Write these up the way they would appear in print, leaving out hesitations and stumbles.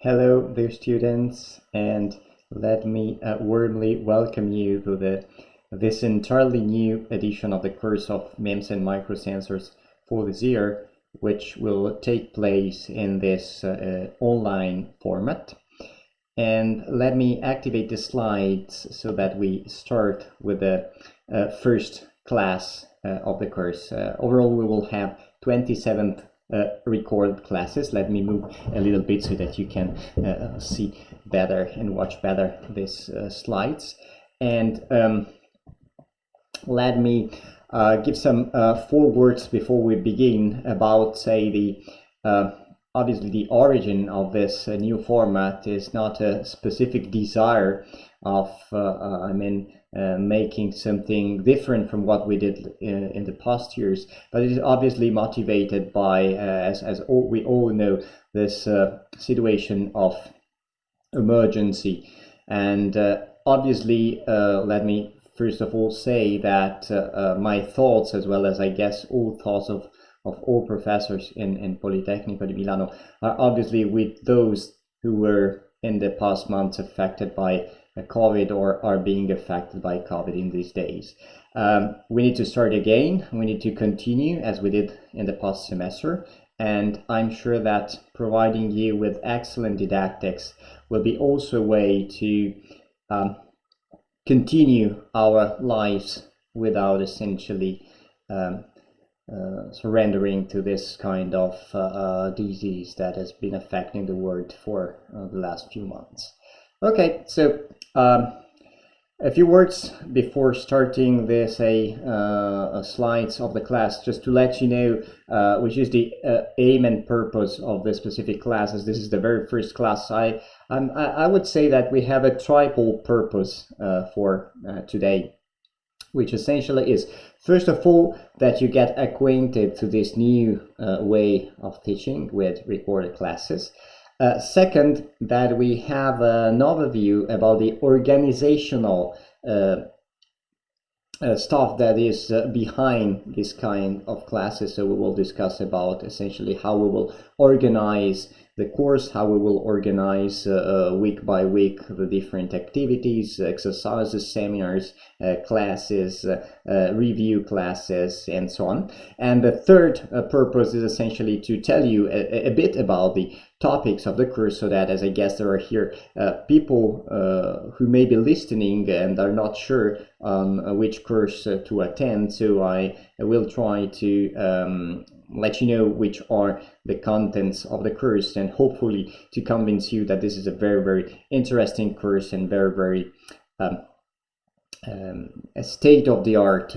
Hello, dear students, and let me warmly welcome you to this entirely new edition of the course of MEMS and microsensors for this year, which will take place in this online format. And let me activate the slides so that we start with the first class of the course. Overall, we will have 27 recorded classes. Let me move a little bit so that you can see better and watch better these slides. And let me give some forewords before we begin about, say, obviously the origin of this new format is not a specific desire of, making something different from what we did in the past years, but it is obviously motivated by, we all know, this situation of emergency. And obviously, let me first of all say that my thoughts, as well as I guess all thoughts of all professors in Politecnico di Milano, are obviously with those who were in the past months affected by COVID or are being affected by COVID in these days. We need to start again. We need to continue as we did in the past semester. And I'm sure that providing you with excellent didactics will be also a way to continue our lives without essentially surrendering to this kind of disease that has been affecting the world for the last few months. Okay, so a few words before starting this slides of the class, just to let you know which is the aim and purpose of this specific class, as this is the very first class. I would say that we have a triple purpose for today, which essentially is, first of all, that you get acquainted to this new way of teaching with recorded classes. Second, that we have an overview about the organizational stuff that is behind this kind of classes. So we will discuss about essentially how we will organize the course, how we will organize week by week the different activities, exercises, seminars, classes, review classes, and so on. And the third purpose is essentially to tell you a bit about the topics of the course, so that, as I guess there are here people who may be listening and are not sure on which course to attend, so I will try to let you know which are the contents of the course, and hopefully to convince you that this is a very, very interesting course and very, very state-of-the-art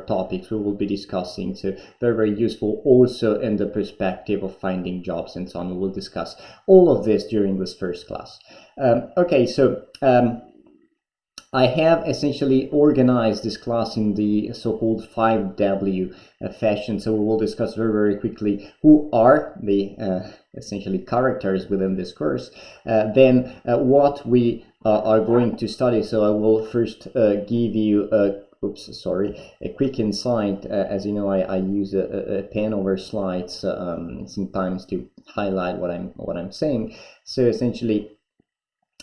topics we will be discussing. So very, very useful also in the perspective of finding jobs and so on. We will discuss all of this during this first class. Okay, so I have essentially organized this class in the so-called 5W fashion. So we will discuss very, very quickly who are the essentially characters within this course, then what we are going to study. So I will first give you a quick insight. As you know, I use a pen over slides sometimes to highlight what I'm saying. So essentially,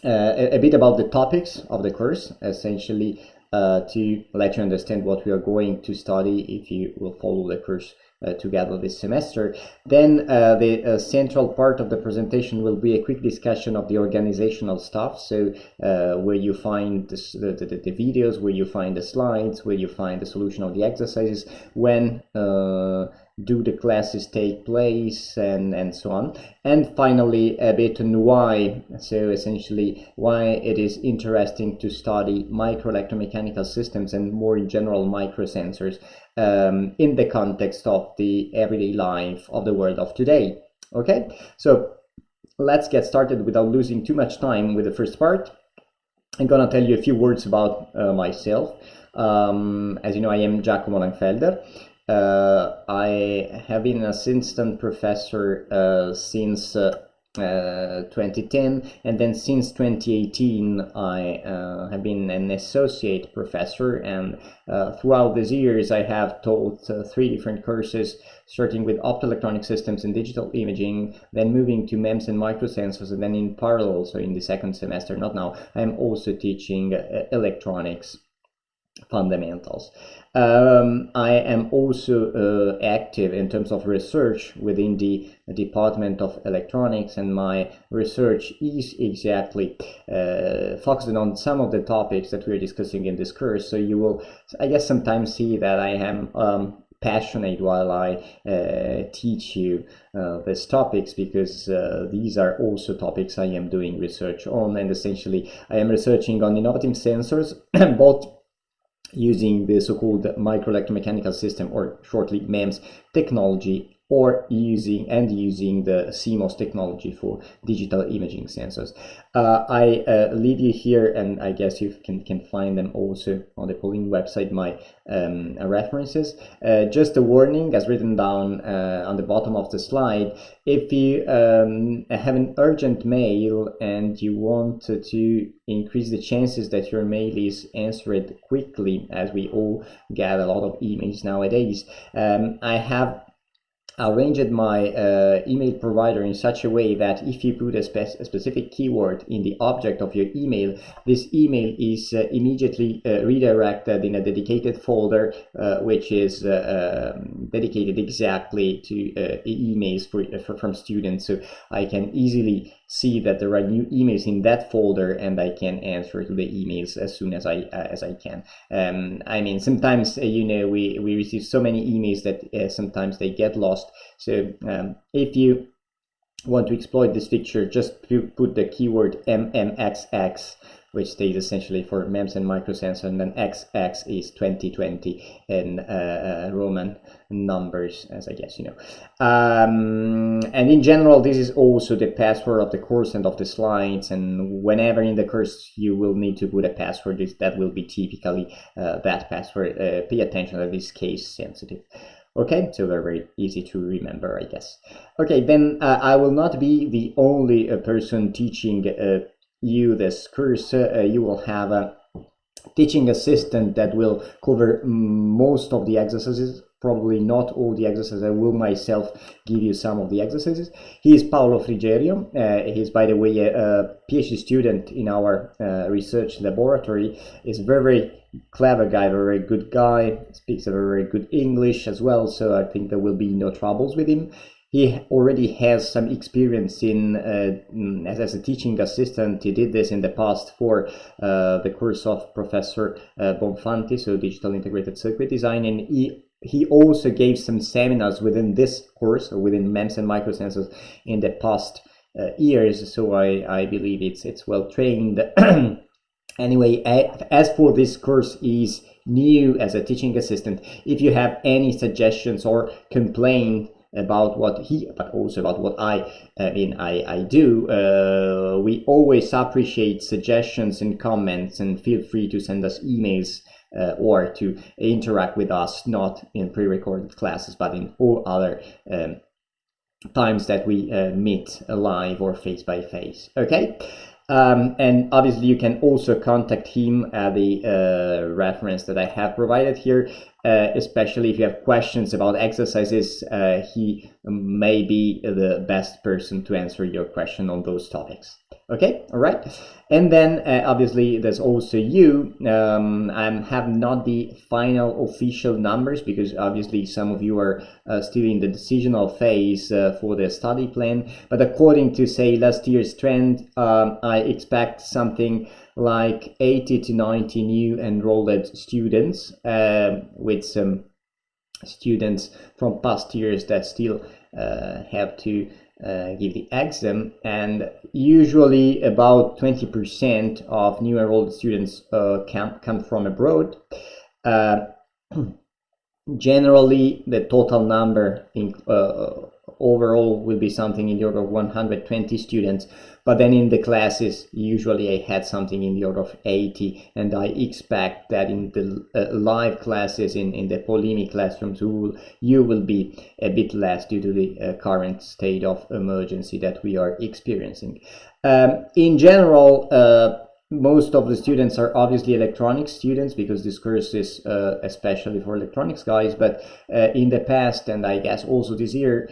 a bit about the topics of the course, essentially to let you understand what we are going to study if you will follow the course together this semester. Then the central part of the presentation will be a quick discussion of the organizational stuff, so where you find the videos, where you find the slides, where you find the solution of the exercises, when do the classes take place, and so on. And finally, a bit on why, so essentially why it is interesting to study microelectromechanical systems and more in general microsensors in the context of the everyday life of the world of today. Okay, so let's get started without losing too much time with the first part. I'm gonna tell you a few words about myself. As you know, I am Giacomo Langfelder. I have been an assistant professor since 2010, and then since 2018 I have been an associate professor, and throughout these years I have taught 3 different courses, starting with optoelectronic systems and digital imaging, then moving to MEMS and microsensors, and then in parallel, so in the second semester, not now, I am also teaching electronics fundamentals. I am also active in terms of research within the Department of Electronics, and my research is exactly focused on some of the topics that we're discussing in this course. So you will, I guess, sometimes see that I am passionate while I teach you these topics, because these are also topics I am doing research on, and essentially I am researching on innovative sensors both using the so-called microelectromechanical system, or shortly MEMS technology, or using the CMOS technology for digital imaging sensors. I leave you here, and I guess you can find them also on the Pauline website, my references. Just a warning, as written down on the bottom of the slide: if you have an urgent mail and you want to increase the chances that your mail is answered quickly, as we all get a lot of emails nowadays, I have arranged my email provider in such a way that if you put a specific keyword in the object of your email, this email is immediately redirected in a dedicated folder, which is dedicated exactly to emails from students. So I can easily see that there are new emails in that folder, and I can answer to the emails as soon as I can. I mean, sometimes we receive so many emails that sometimes they get lost. So if you want to exploit this feature, just put the keyword MMXX, which stays essentially for MEMS and microsensor, and then XX is 2020 in Roman numbers, as I guess you know. And in general, this is also the password of the course and of the slides, and whenever in the course you will need to put a password, that will be typically that password. Pay attention, that is case sensitive. Okay, so they're very easy to remember, I guess. Okay, then I will not be the only person teaching you this course. You will have a teaching assistant that will cover most of the exercises, probably not all the exercises. I will myself give you some of the exercises. He is Paolo Frigerio. He's, by the way, a PhD student in our research laboratory. He's a very clever guy, very good guy, speaks a very good English as well, so I think there will be no troubles with him. He already has some experience in as a teaching assistant. He did this in the past for the course of Professor Bonfanti, so Digital Integrated Circuit Design, and he also gave some seminars within this course, or within MEMS and microsensors, in the past years, so I believe it's well trained. Anyway, as for this course, is new as a teaching assistant. If you have any suggestions or complaint about what but also about what I do, we always appreciate suggestions and comments, and feel free to send us emails or to interact with us, not in pre-recorded classes, but in all other times that we meet live or face by face. Okay. And obviously you can also contact him at the reference that I have provided here, especially if you have questions about exercises. He may be the best person to answer your question on those topics. Okay, all right. And then obviously there's also you. I have not the final official numbers, because obviously some of you are still in the decisional phase for the study plan. But according to, say, last year's trend, I expect something like 80 to 90 new enrolled students, with some students from past years that still have to give the exam, and usually about 20% of new enrolled students come from abroad. Generally, the total number overall will be something in the order of 120 students, but then in the classes usually I had something in the order of 80, and I expect that in the live classes in the Polimi classrooms you will be a bit less due to the current state of emergency that we are experiencing. In general, most of the students are obviously electronics students, because this course is especially for electronics guys, but in the past, and I guess also this year,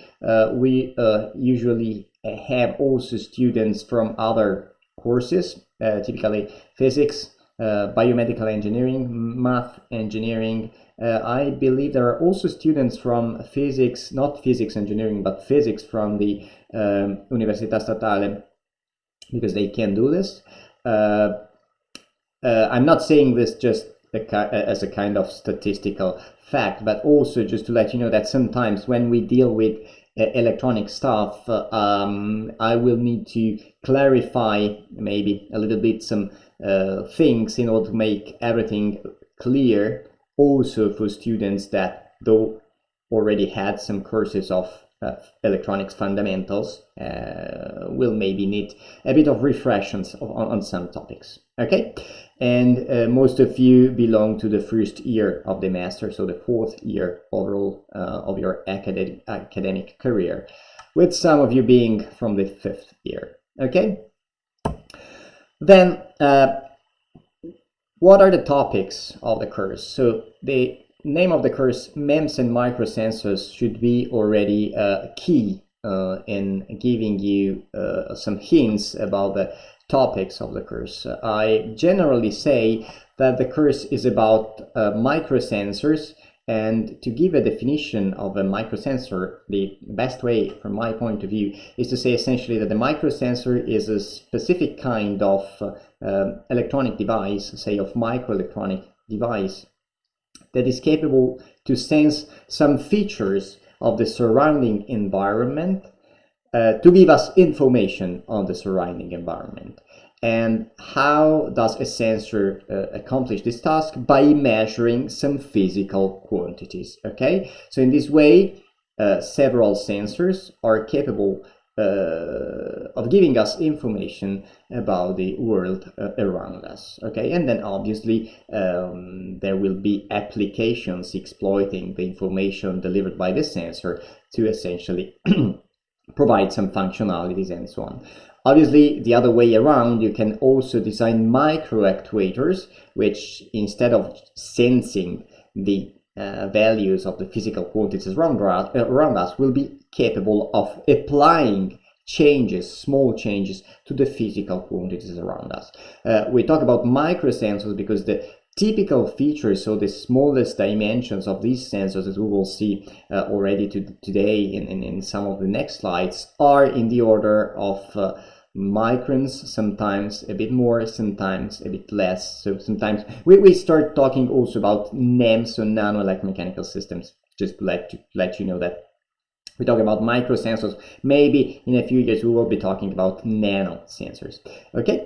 we usually have also students from other courses, typically physics, biomedical engineering, math engineering. I believe there are also students from physics, not physics engineering, but physics from the Università Statale, because they can do this. I'm not saying this just as a kind of statistical fact, but also just to let you know that sometimes when we deal with electronic stuff, I will need to clarify maybe a little bit some things in order to make everything clear, also for students that though already had some courses of electronics fundamentals, will maybe need a bit of refreshments on some topics. Okay, and most of you belong to the first year of the master, so the fourth year overall of your academic career, with some of you being from the fifth year. Okay, then what are the topics of the course? So the name of the course, MEMS and Microsensors, should be already key in giving you some hints about the topics of the course. I generally say that the course is about microsensors, and to give a definition of a microsensor, the best way from my point of view is to say essentially that the microsensor is a specific kind of electronic device, say of microelectronic device, that is capable to sense some features of the surrounding environment to give us information on the surrounding environment. And how does a sensor accomplish this task? By measuring some physical quantities. Okay, so in this way, several sensors are capable of giving us information about the world around us. Okay, and then obviously there will be applications exploiting the information delivered by the sensor to essentially provide some functionalities and so on. Obviously, the other way around, you can also design micro actuators, which instead of sensing the values of the physical quantities around us, will be capable of applying changes, small changes, to the physical quantities around us. We talk about microsensors because the typical features, so the smallest dimensions of these sensors, as we will see already today in some of the next slides, are in the order of microns, sometimes a bit more, sometimes a bit less. So sometimes we start talking also about NEMS, so nano electromechanical systems, just to let you know that we talk about microsensors. Maybe in a few years we will be talking about nano sensors. Okay,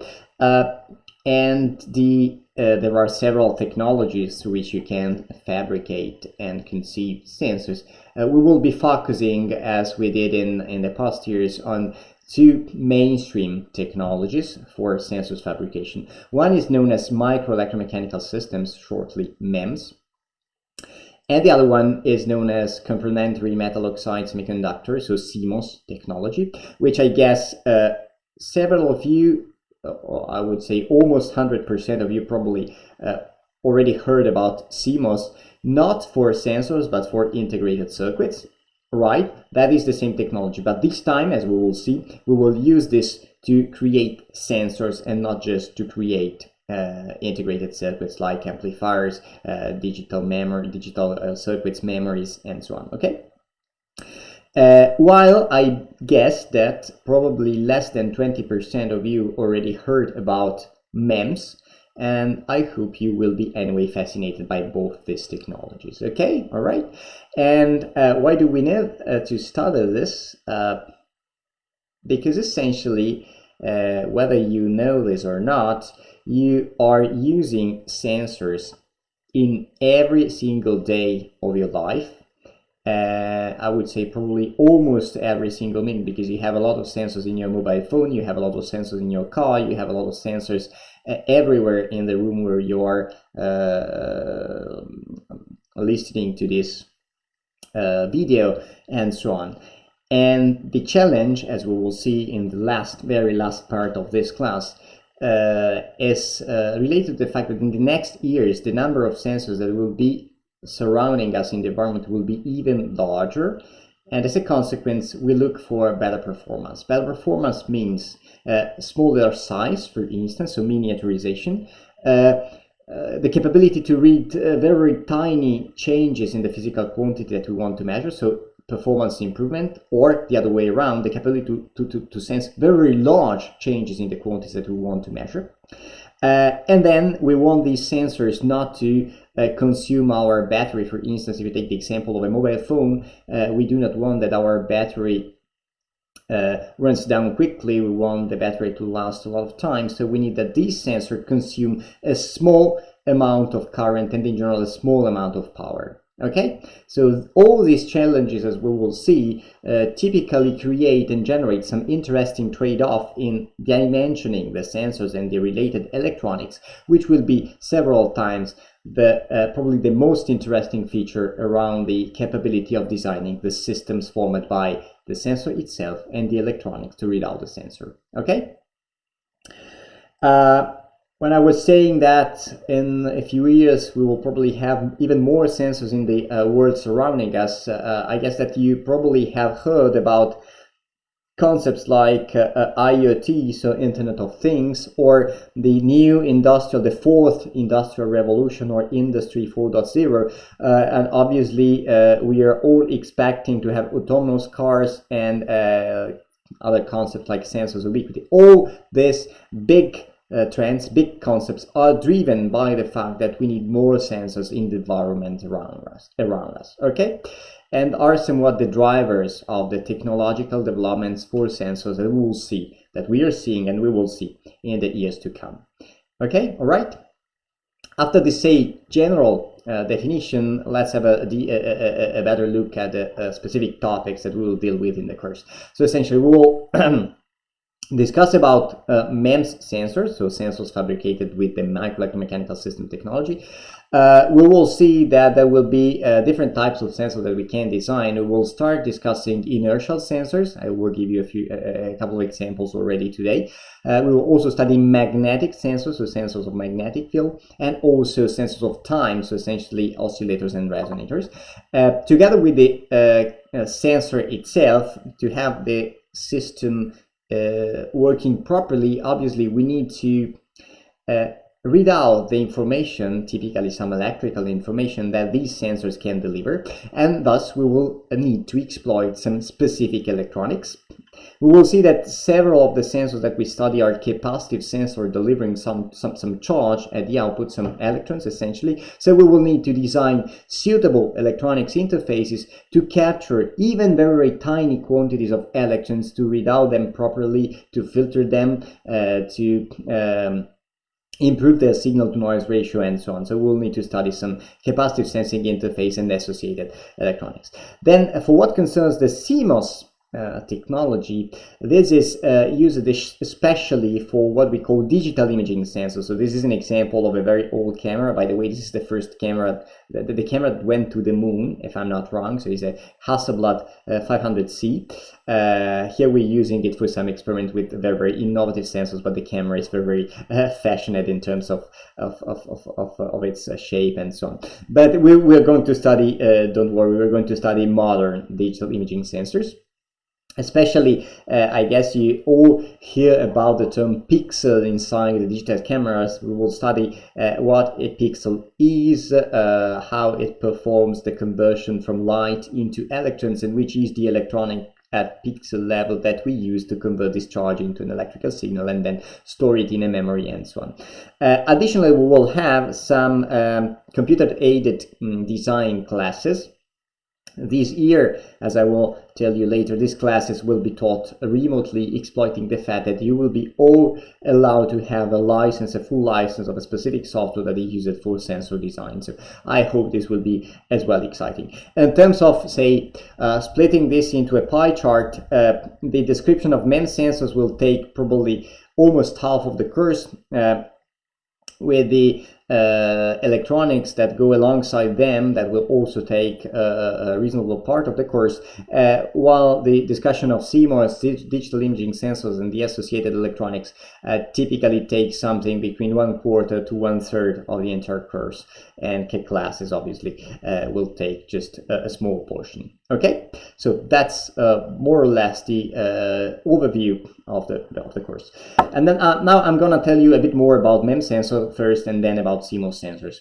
and there are several technologies through which you can fabricate and conceive sensors. We will be focusing, as we did in the past years, on two mainstream technologies for sensors fabrication. One is known as microelectromechanical systems, shortly MEMS, and the other one is known as complementary metal oxide semiconductors, so CMOS technology, which I guess several of you, I would say almost 100% of you, probably already heard about CMOS, not for sensors but for integrated circuits. Right, that is the same technology, but this time, as we will see, we will use this to create sensors and not just to create integrated circuits like amplifiers, digital memory, digital circuits, memories, and so on. Okay. While I guess that probably less than 20% of you already heard about MEMS, and I hope you will be anyway fascinated by both these technologies. Okay, all right. And why do we need to study this? Because essentially, whether you know this or not, you are using sensors in every single day of your life, I would say probably almost every single minute, because you have a lot of sensors in your mobile phone, you have a lot of sensors in your car, you have a lot of sensors everywhere in the room where you are listening to this video, and so on. And the challenge, as we will see in the very last part of this class, is related to the fact that in the next years, the number of sensors that will be surrounding us in the environment will be even larger, and as a consequence we look for better performance. Better performance means smaller size, for instance, so miniaturization, the capability to read very tiny changes in the physical quantity that we want to measure, so performance improvement, or the other way around, the capability to sense very large changes in the quantities that we want to measure. And then we want these sensors not to consume our battery. For instance, if you take the example of a mobile phone, we do not want that our battery runs down quickly. We want the battery to last a lot of time, so we need that these sensors consume a small amount of current and in general a small amount of power. Okay, so all these challenges, as we will see, typically create and generate some interesting trade-off in dimensioning the sensors and the related electronics, which will be several times probably the most interesting feature around the capability of designing the systems formed by the sensor itself and the electronics to read out the sensor. Okay. When I was saying that in a few years we will probably have even more sensors in the world surrounding us, I guess that you probably have heard about concepts like IoT, so Internet of Things, or the new the fourth industrial revolution, or Industry 4.0, and obviously we are all expecting to have autonomous cars and other concepts like sensors ubiquity. All these big trends, big concepts are driven by the fact that we need more sensors in the environment around us, okay? And are somewhat the drivers of the technological developments for sensors that we will see, that we are seeing and we will see in the years to come. Okay, all right? After this general definition, let's have a better look at the specific topics that we will deal with in the course. So essentially we will discuss about MEMS sensors, so sensors fabricated with the microelectromechanical system technology. We will see that there will be different types of sensors that we can design. We will start discussing inertial sensors. I will give you a couple of examples already today. We will also study magnetic sensors, so sensors of magnetic field, and also sensors of time, so essentially oscillators and resonators. Together with the sensor itself, to have the system working properly, obviously we need to read out the information, typically some electrical information that these sensors can deliver, and thus we will need to exploit some specific electronics. We will see that several of the sensors that we study are capacitive sensors delivering some charge at the output, some electrons essentially. So we will need to design suitable electronics interfaces to capture even very tiny quantities of electrons, to read out them properly, to filter them, to improve their signal-to-noise ratio, and so on. So we'll need to study some capacitive sensing interface and associated electronics. Then for what concerns the CMOS technology, this is used especially for what we call digital imaging sensors. So this is an example of a very old camera. By the way, this is the first camera, the camera that went to the moon, if I'm not wrong. So it's a Hasselblad 500C. Here we're using it for some experiment with very, very innovative sensors, but the camera is very, very fashioned in terms of its shape and so on. But we're going to study, don't worry, we're going to study modern digital imaging sensors. Especially, I guess you all hear about the term pixel inside the digital cameras. We will study what a pixel is, how it performs the conversion from light into electrons, and which is the electronic at pixel level that we use to convert this charge into an electrical signal and then store it in a memory and so on. Additionally, we will have some computer-aided design classes. This year, as I will tell you later, these classes will be taught remotely, exploiting the fact that you will be all allowed to have a license, a full license of a specific software that is used for sensor design. So I hope this will be as well exciting. In terms of, say, splitting this into a pie chart, the description of MEMS sensors will take probably almost half of the course, with the electronics that go alongside them that will also take a reasonable part of the course, while the discussion of CMOS, digital imaging sensors, and the associated electronics typically takes something between 1/4 to 1/3 of the entire course, and classes obviously will take just a small portion. Okay, so that's more or less the overview of the course. And then now I'm gonna tell you a bit more about MEMS sensor first, and then about CMOS sensors.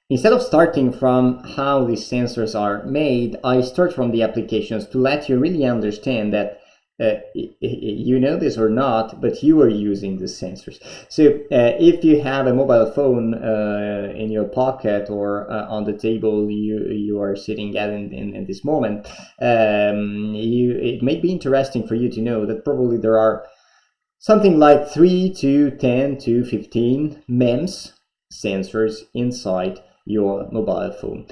Instead of starting from how these sensors are made, I start from the applications to let you really understand that you know this or not, but you are using these sensors. So if you have a mobile phone in your pocket or on the table you are sitting at in this moment, it may be interesting for you to know that probably there are something like 3 to 10 to 15 MEMS sensors inside your mobile phone.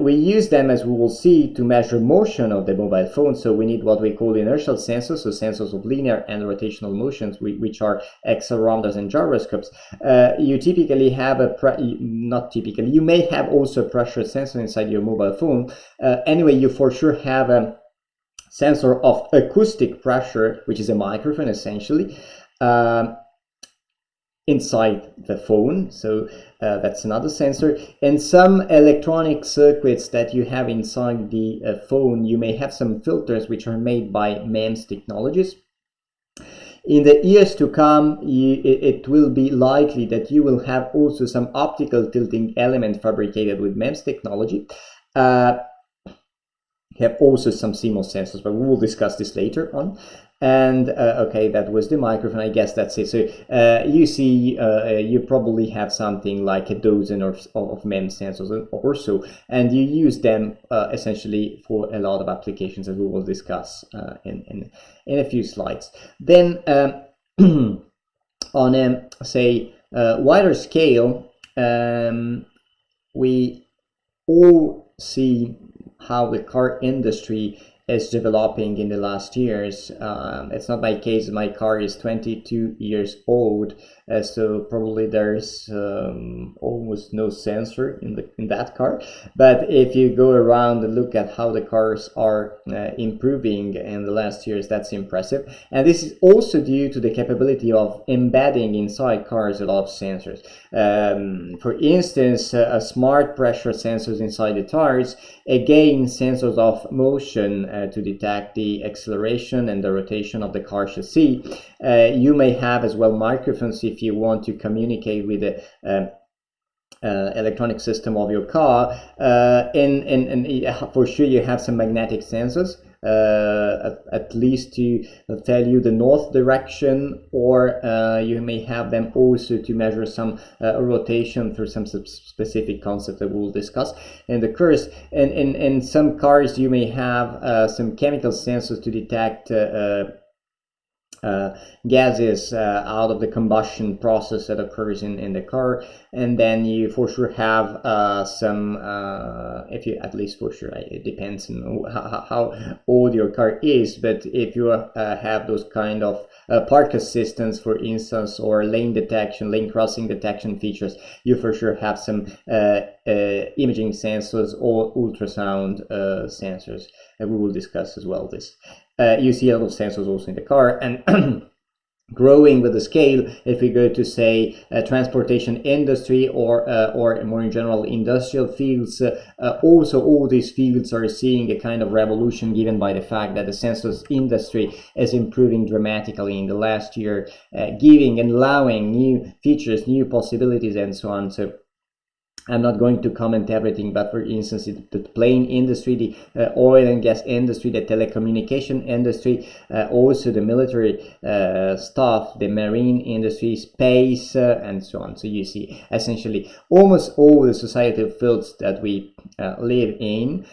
We use them, as we will see, to measure motion of the mobile phone. So we need what we call inertial sensors, so sensors of linear and rotational motions, which are accelerometers and gyroscopes. You typically have you may have also a pressure sensor inside your mobile phone. Anyway, you for sure have a sensor of acoustic pressure, which is a microphone essentially, inside the phone. So that's another sensor. And some electronic circuits that you have inside the phone, you may have some filters which are made by MEMS technologies. In the years to come, it will be likely that you will have also some optical tilting element fabricated with MEMS technology. Have also some CMOS sensors, but we will discuss this later on. And okay, that was the microphone. I guess that's it. So you see, you probably have something like a dozen of MEMS sensors or so, and you use them essentially for a lot of applications, as we will discuss in a few slides. Then on a say wider scale, we all see how the car industry is developing in the last years. It's not my case. My car is 22 years old, so probably there's almost no sensor in that car. But if you go around and look at how the cars are improving in the last years, that's impressive. And this is also due to the capability of embedding inside cars a lot of sensors. For instance, smart pressure sensors inside the tires, again sensors of motion to detect the acceleration and the rotation of the car chassis. You may have as well microphones if you want to communicate with the electronic system of your car, and for sure you have some magnetic sensors, at least to tell you the north direction, or you may have them also to measure some rotation through some specific concept that we'll discuss in the course. And in some cars you may have some chemical sensors to detect gases out of the combustion process that occurs in the car. And then you for sure have some, if you, at least for sure, it depends on how old your car is, but if you have those kind of park assistance, for instance, or lane detection, lane crossing detection features, you for sure have some imaging sensors or ultrasound sensors, and we will discuss as well this. You see a lot of sensors also in the car, and growing with the scale, if we go to say transportation industry or more in general industrial fields, also all these fields are seeing a kind of revolution given by the fact that the sensors industry is improving dramatically in the last year, giving and allowing new features, new possibilities, and so on. So I'm not going to comment everything, but for instance, the plane industry, the oil and gas industry, the telecommunication industry, also the military stuff, the marine industry, space, and so on. So you see, essentially, almost all the societal fields that we live in,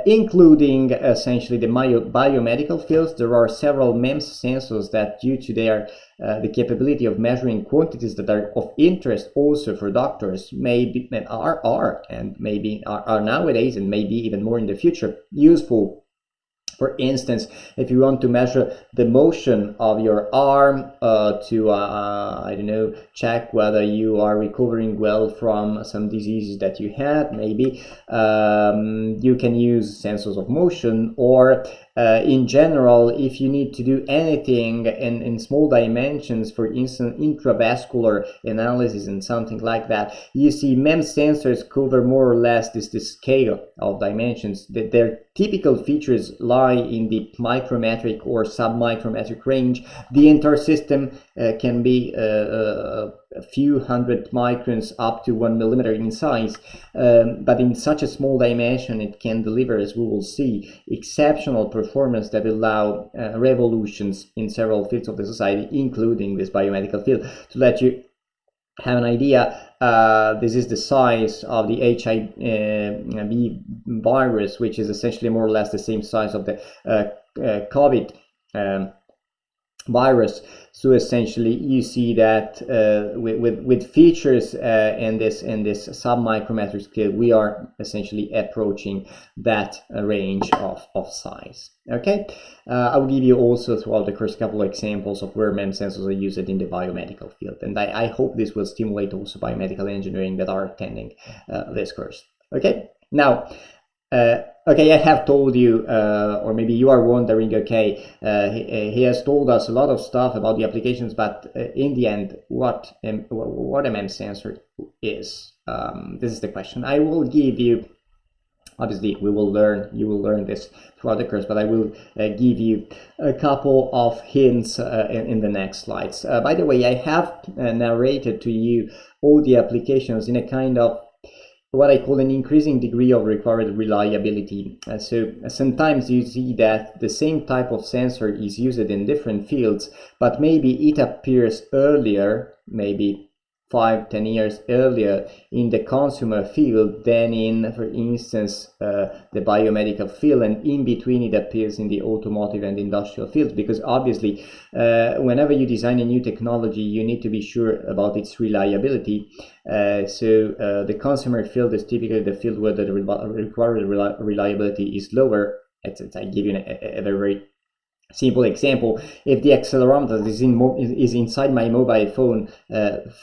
including essentially the biomedical fields. There are several MEMS sensors that, due to their the capability of measuring quantities that are of interest also for doctors, maybe are nowadays, and maybe even more in the future, useful. For instance, if you want to measure the motion of your arm to, I don't know, check whether you are recovering well from some diseases that you had, maybe you can use sensors of motion. Or in general, if you need to do anything in small dimensions, for instance, intravascular analysis and something like that, you see MEMS sensors cover more or less this scale of dimensions. Their typical features lie in the micrometric or submicrometric range. The entire system can be a few hundred microns up to 1 millimeter in size, but in such a small dimension it can deliver, as we will see, exceptional performance that allow revolutions in several fields of the society, including this biomedical field. To let you have an idea, this is the size of the HIV virus, which is essentially more or less the same size of the COVID virus. So essentially, you see that with features in this submicrometric scale, we are essentially approaching that range of size. Okay, I will give you also throughout the course a couple of examples of where MEMS sensors are used in the biomedical field, and I hope this will stimulate also biomedical engineering that are attending this course. Okay, now. Okay, I have told you, or maybe you are wondering, okay, he has told us a lot of stuff about the applications, but in the end, what a MEMS sensor is? This is the question. I will give you, obviously, you will learn this throughout the course, but I will give you a couple of hints in the next slides. By the way, I have narrated to you all the applications in a kind of what I call an increasing degree of required reliability. So sometimes you see that the same type of sensor is used in different fields, but maybe it appears earlier, maybe 5-10 years earlier in the consumer field than in, for instance, the biomedical field, and in between it appears in the automotive and industrial fields, because obviously whenever you design a new technology, you need to be sure about its reliability. So the consumer field is typically the field where the required reliability is lower. I give you a very simple example. If the accelerometer is inside my mobile phone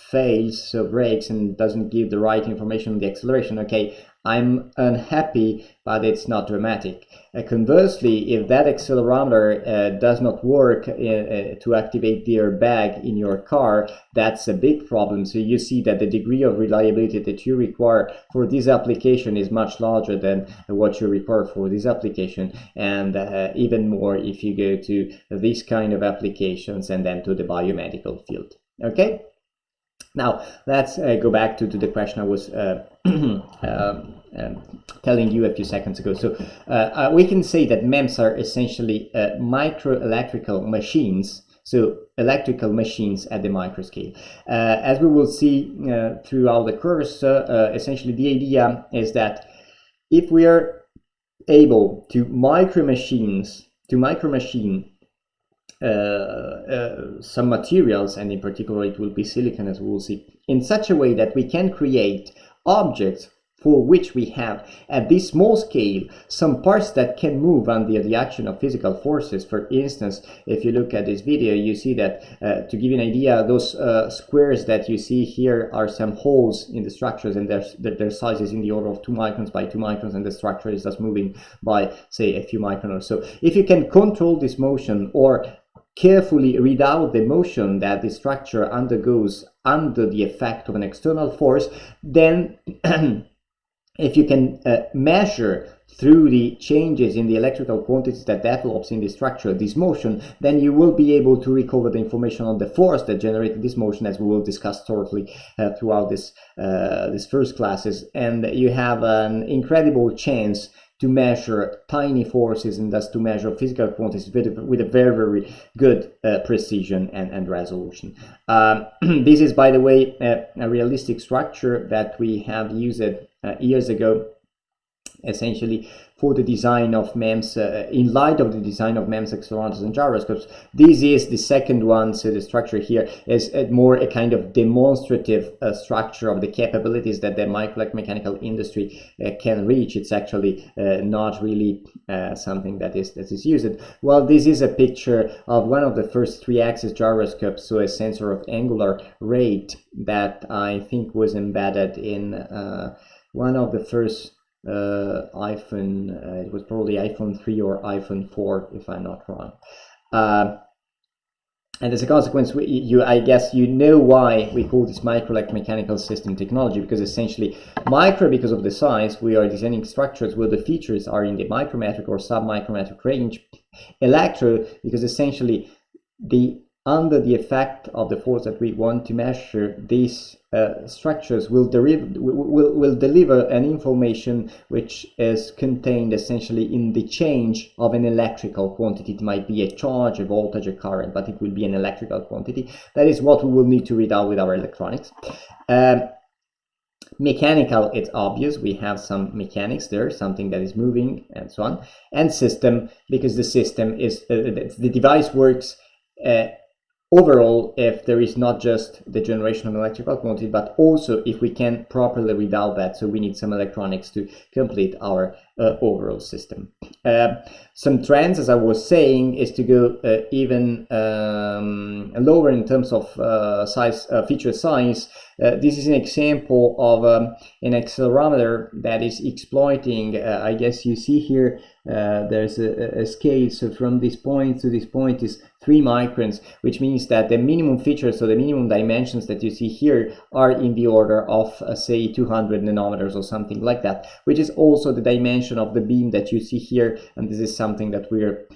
fails, so breaks, and doesn't give the right information on the acceleration, okay, I'm unhappy, but it's not dramatic. Conversely, if that accelerometer does not work to activate the airbag in your car, that's a big problem. So you see that the degree of reliability that you require for this application is much larger than what you require for this application, and even more if you go to these kind of applications and then to the biomedical field. Okay? Now, let's go back to the question I was telling you a few seconds ago. So we can say that MEMS are essentially microelectrical machines, so electrical machines at the microscale. As we will see throughout the course, essentially the idea is that if we are able to micromachine some materials, and in particular it will be silicon, as we will see, in such a way that we can create objects for which we have at this small scale some parts that can move under the action of physical forces. For instance, if you look at this video, you see that to give you an idea, those squares that you see here are some holes in the structures, and their size is in the order of 2 microns by 2 microns, and the structure is just moving by, say, a few microns or so. If you can control this motion or carefully read out the motion that the structure undergoes under the effect of an external force, then if you can measure through the changes in the electrical quantities that develops in the structure this motion, then you will be able to recover the information on the force that generated this motion, as we will discuss shortly throughout this first classes. And you have an incredible chance to measure tiny forces and thus to measure physical quantities with a very, very good precision and resolution. This is, by the way, a realistic structure that we have used years ago, essentially for the design of MEMS, in light of the design of MEMS accelerometers and gyroscopes. This is the second one, so the structure here is more a kind of demonstrative structure of the capabilities that the microelectromechanical industry can reach. It's actually not really something that is used. Well, this is a picture of one of the first 3-axis gyroscopes, so a sensor of angular rate that I think was embedded in one of the first iPhone, it was probably iPhone 3 or iPhone 4 if I'm not wrong, and as a consequence, I guess you know why we call this microelectromechanical system technology, because essentially micro, because of the size, we are designing structures where the features are in the micrometric or submicrometric range. Electro, because essentially under the effect of the force that we want to measure, these structures will deliver an information which is contained essentially in the change of an electrical quantity. It might be a charge, a voltage, a current, but it will be an electrical quantity. That is what we will need to read out with our electronics. Mechanical, it's obvious, we have some mechanics there, something that is moving and so on. And system, because the system is, the device works overall if there is not just the generation of electrical quantity, but also if we can properly read out that. So we need some electronics to complete our overall system. Some trends, as I was saying, is to go even lower in terms of size, feature size. This is an example of an accelerometer that is exploiting, I guess you see here, there's a scale. So from this point to this point is 3 microns, which means that the minimum features, so the minimum dimensions that you see here, are in the order of say 200 nanometers or something like that, which is also the dimension of the beam that you see here. And this is something that we're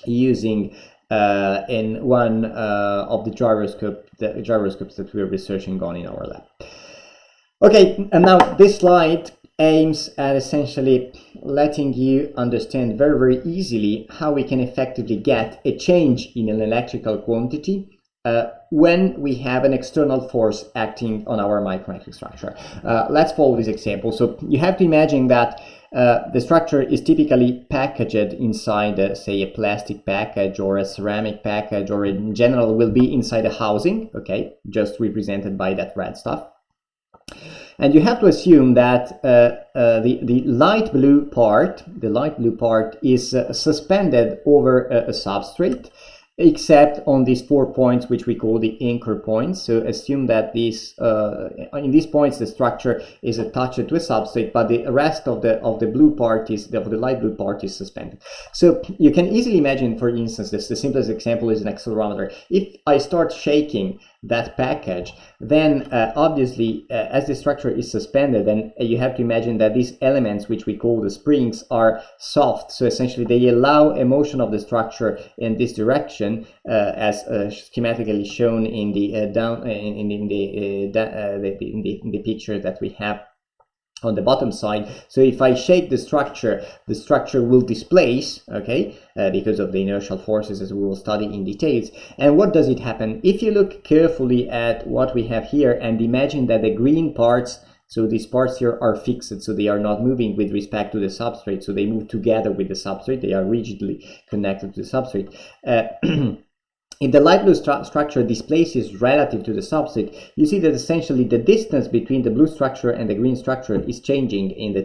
using in one of the gyroscopes that we're researching on in our lab. Okay, and now this slide aims at essentially letting you understand very, very easily how we can effectively get a change in an electrical quantity when we have an external force acting on our micrometric structure. Let's follow this example. So you have to imagine that the structure is typically packaged inside, say, a plastic package or a ceramic package, or in general will be inside a housing, okay, just represented by that red stuff. And you have to assume that the light blue part is suspended over a substrate, except on these 4 points, which we call the anchor points. So assume that these in these points the structure is attached to a substrate, but the rest of the blue part is the light blue part is suspended. So you can easily imagine, for instance, the simplest example is an accelerometer. If I start shaking that package, then obviously as the structure is suspended, then you have to imagine that these elements, which we call the springs, are soft. So essentially they allow a motion of the structure in this direction, as schematically shown in the in the picture that we have on the bottom side. So if I shake the structure will displace, okay, because of the inertial forces, as we will study in details. And what does it happen? If you look carefully at what we have here and imagine that the green parts, so these parts here are fixed, so they are not moving with respect to the substrate, so they move together with the substrate, they are rigidly connected to the substrate. If the light blue structure displaces relative to the substrate, you see that essentially the distance between the blue structure and the green structure is changing in the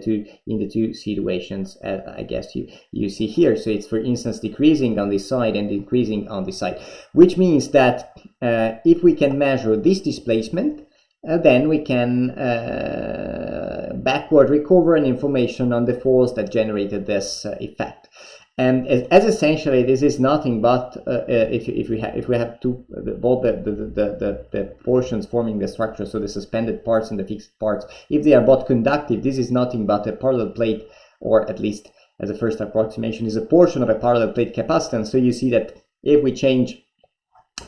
two situations, as I guess you see here. So it's, for instance, decreasing on this side and increasing on this side, which means that if we can measure this displacement, then we can backward recover an information on the force that generated this effect. And as essentially this is nothing but if we have two both the portions forming the structure, so the suspended parts and the fixed parts, if they are both conductive, this is nothing but a parallel plate, or at least as a first approximation is a portion of a parallel plate capacitance. So you see that if we change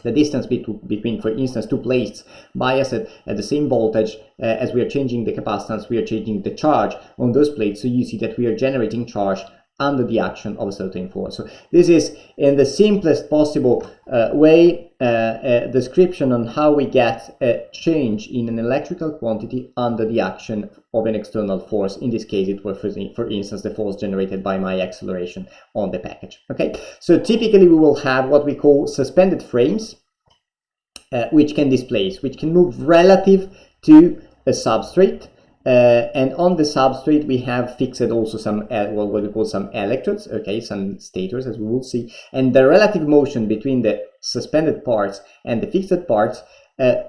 the distance between, for instance, two plates biased at the same voltage, as we are changing the capacitance, we are changing the charge on those plates. So you see that we are generating charge under the action of a certain force. So this is, in the simplest possible way, a description on how we get a change in an electrical quantity under the action of an external force. In this case, it was, for instance, the force generated by my acceleration on the package. Okay, so typically we will have what we call suspended frames, which can displace, which can move relative to a substrate. And on the substrate we have fixed also some what we call some electrodes, okay, some stators, as we will see, and the relative motion between the suspended parts and the fixed parts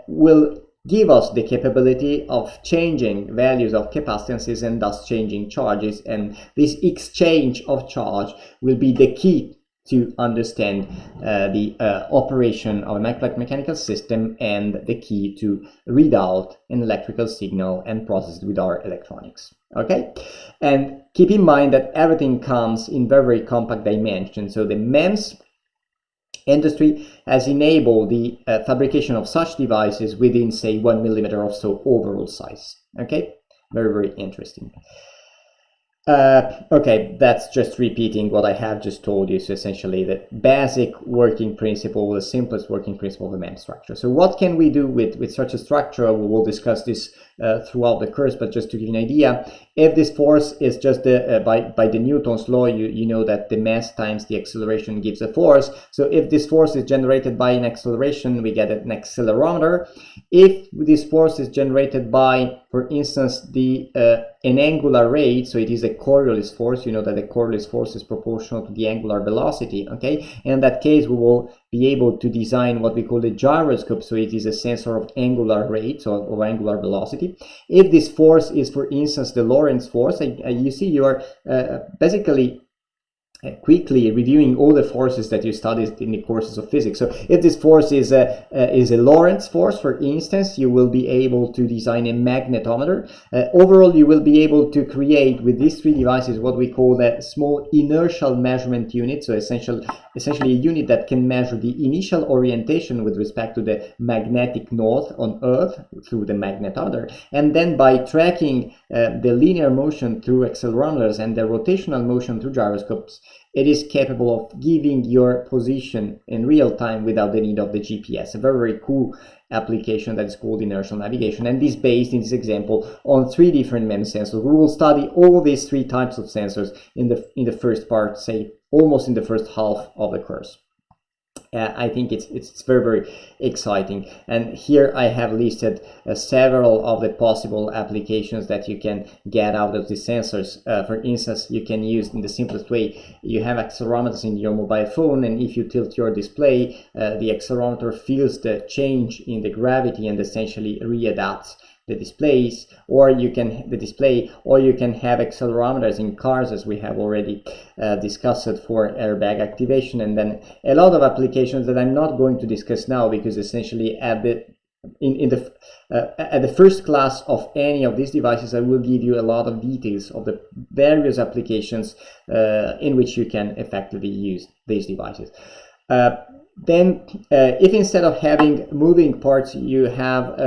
will give us the capability of changing values of capacitances and thus changing charges, and this exchange of charge will be the key to understand the operation of an electromechanical system and the key to read out an electrical signal and process it with our electronics. Okay, and keep in mind that everything comes in very, very compact dimensions. So the MEMS industry has enabled the fabrication of such devices within, say, 1 millimeter or so overall size. Okay, very, very interesting. Okay, that's just repeating what I have just told you. So essentially the basic working principle, the simplest working principle of the MEMS structure. So what can we do with such a structure? We will discuss this throughout the course, but just to give you an idea, if this force is just by the Newton's law, you know that the mass times the acceleration gives a force. So if this force is generated by an acceleration, we get an accelerometer. If this force is generated by, for instance, an angular rate, so it is a Coriolis force, you know that the Coriolis force is proportional to the angular velocity, okay? In that case, we will be able to design what we call a gyroscope, so it is a sensor of angular rate, so of angular velocity. If this force is, for instance, the Lorentz force, you see you are basically quickly reviewing all the forces that you studied in the courses of physics. So if this force is a Lorentz force, for instance, you will be able to design a magnetometer. Overall, you will be able to create with these three devices what we call a small inertial measurement unit. So essentially a unit that can measure the initial orientation with respect to the magnetic north on Earth through the magnetometer, and then by tracking the linear motion through accelerometers and the rotational motion through gyroscopes, it is capable of giving your position in real time without the need of the GPS. A very, very cool application that is called inertial navigation, and is based in this example on three different MEMS sensors. We will study all these three types of sensors in the first part, say almost in the first half of the course. I think it's very, very exciting, and here I have listed several of the possible applications that you can get out of these sensors. For instance, you can use, in the simplest way, you have accelerometers in your mobile phone, and if you tilt your display, the accelerometer feels the change in the gravity and essentially readapts the displays, or you can have accelerometers in cars, as we have already discussed it, for airbag activation, and then a lot of applications that I'm not going to discuss now, because essentially at the first class of any of these devices I will give you a lot of details of the various applications in which you can effectively use these devices. Then if instead of having moving parts you have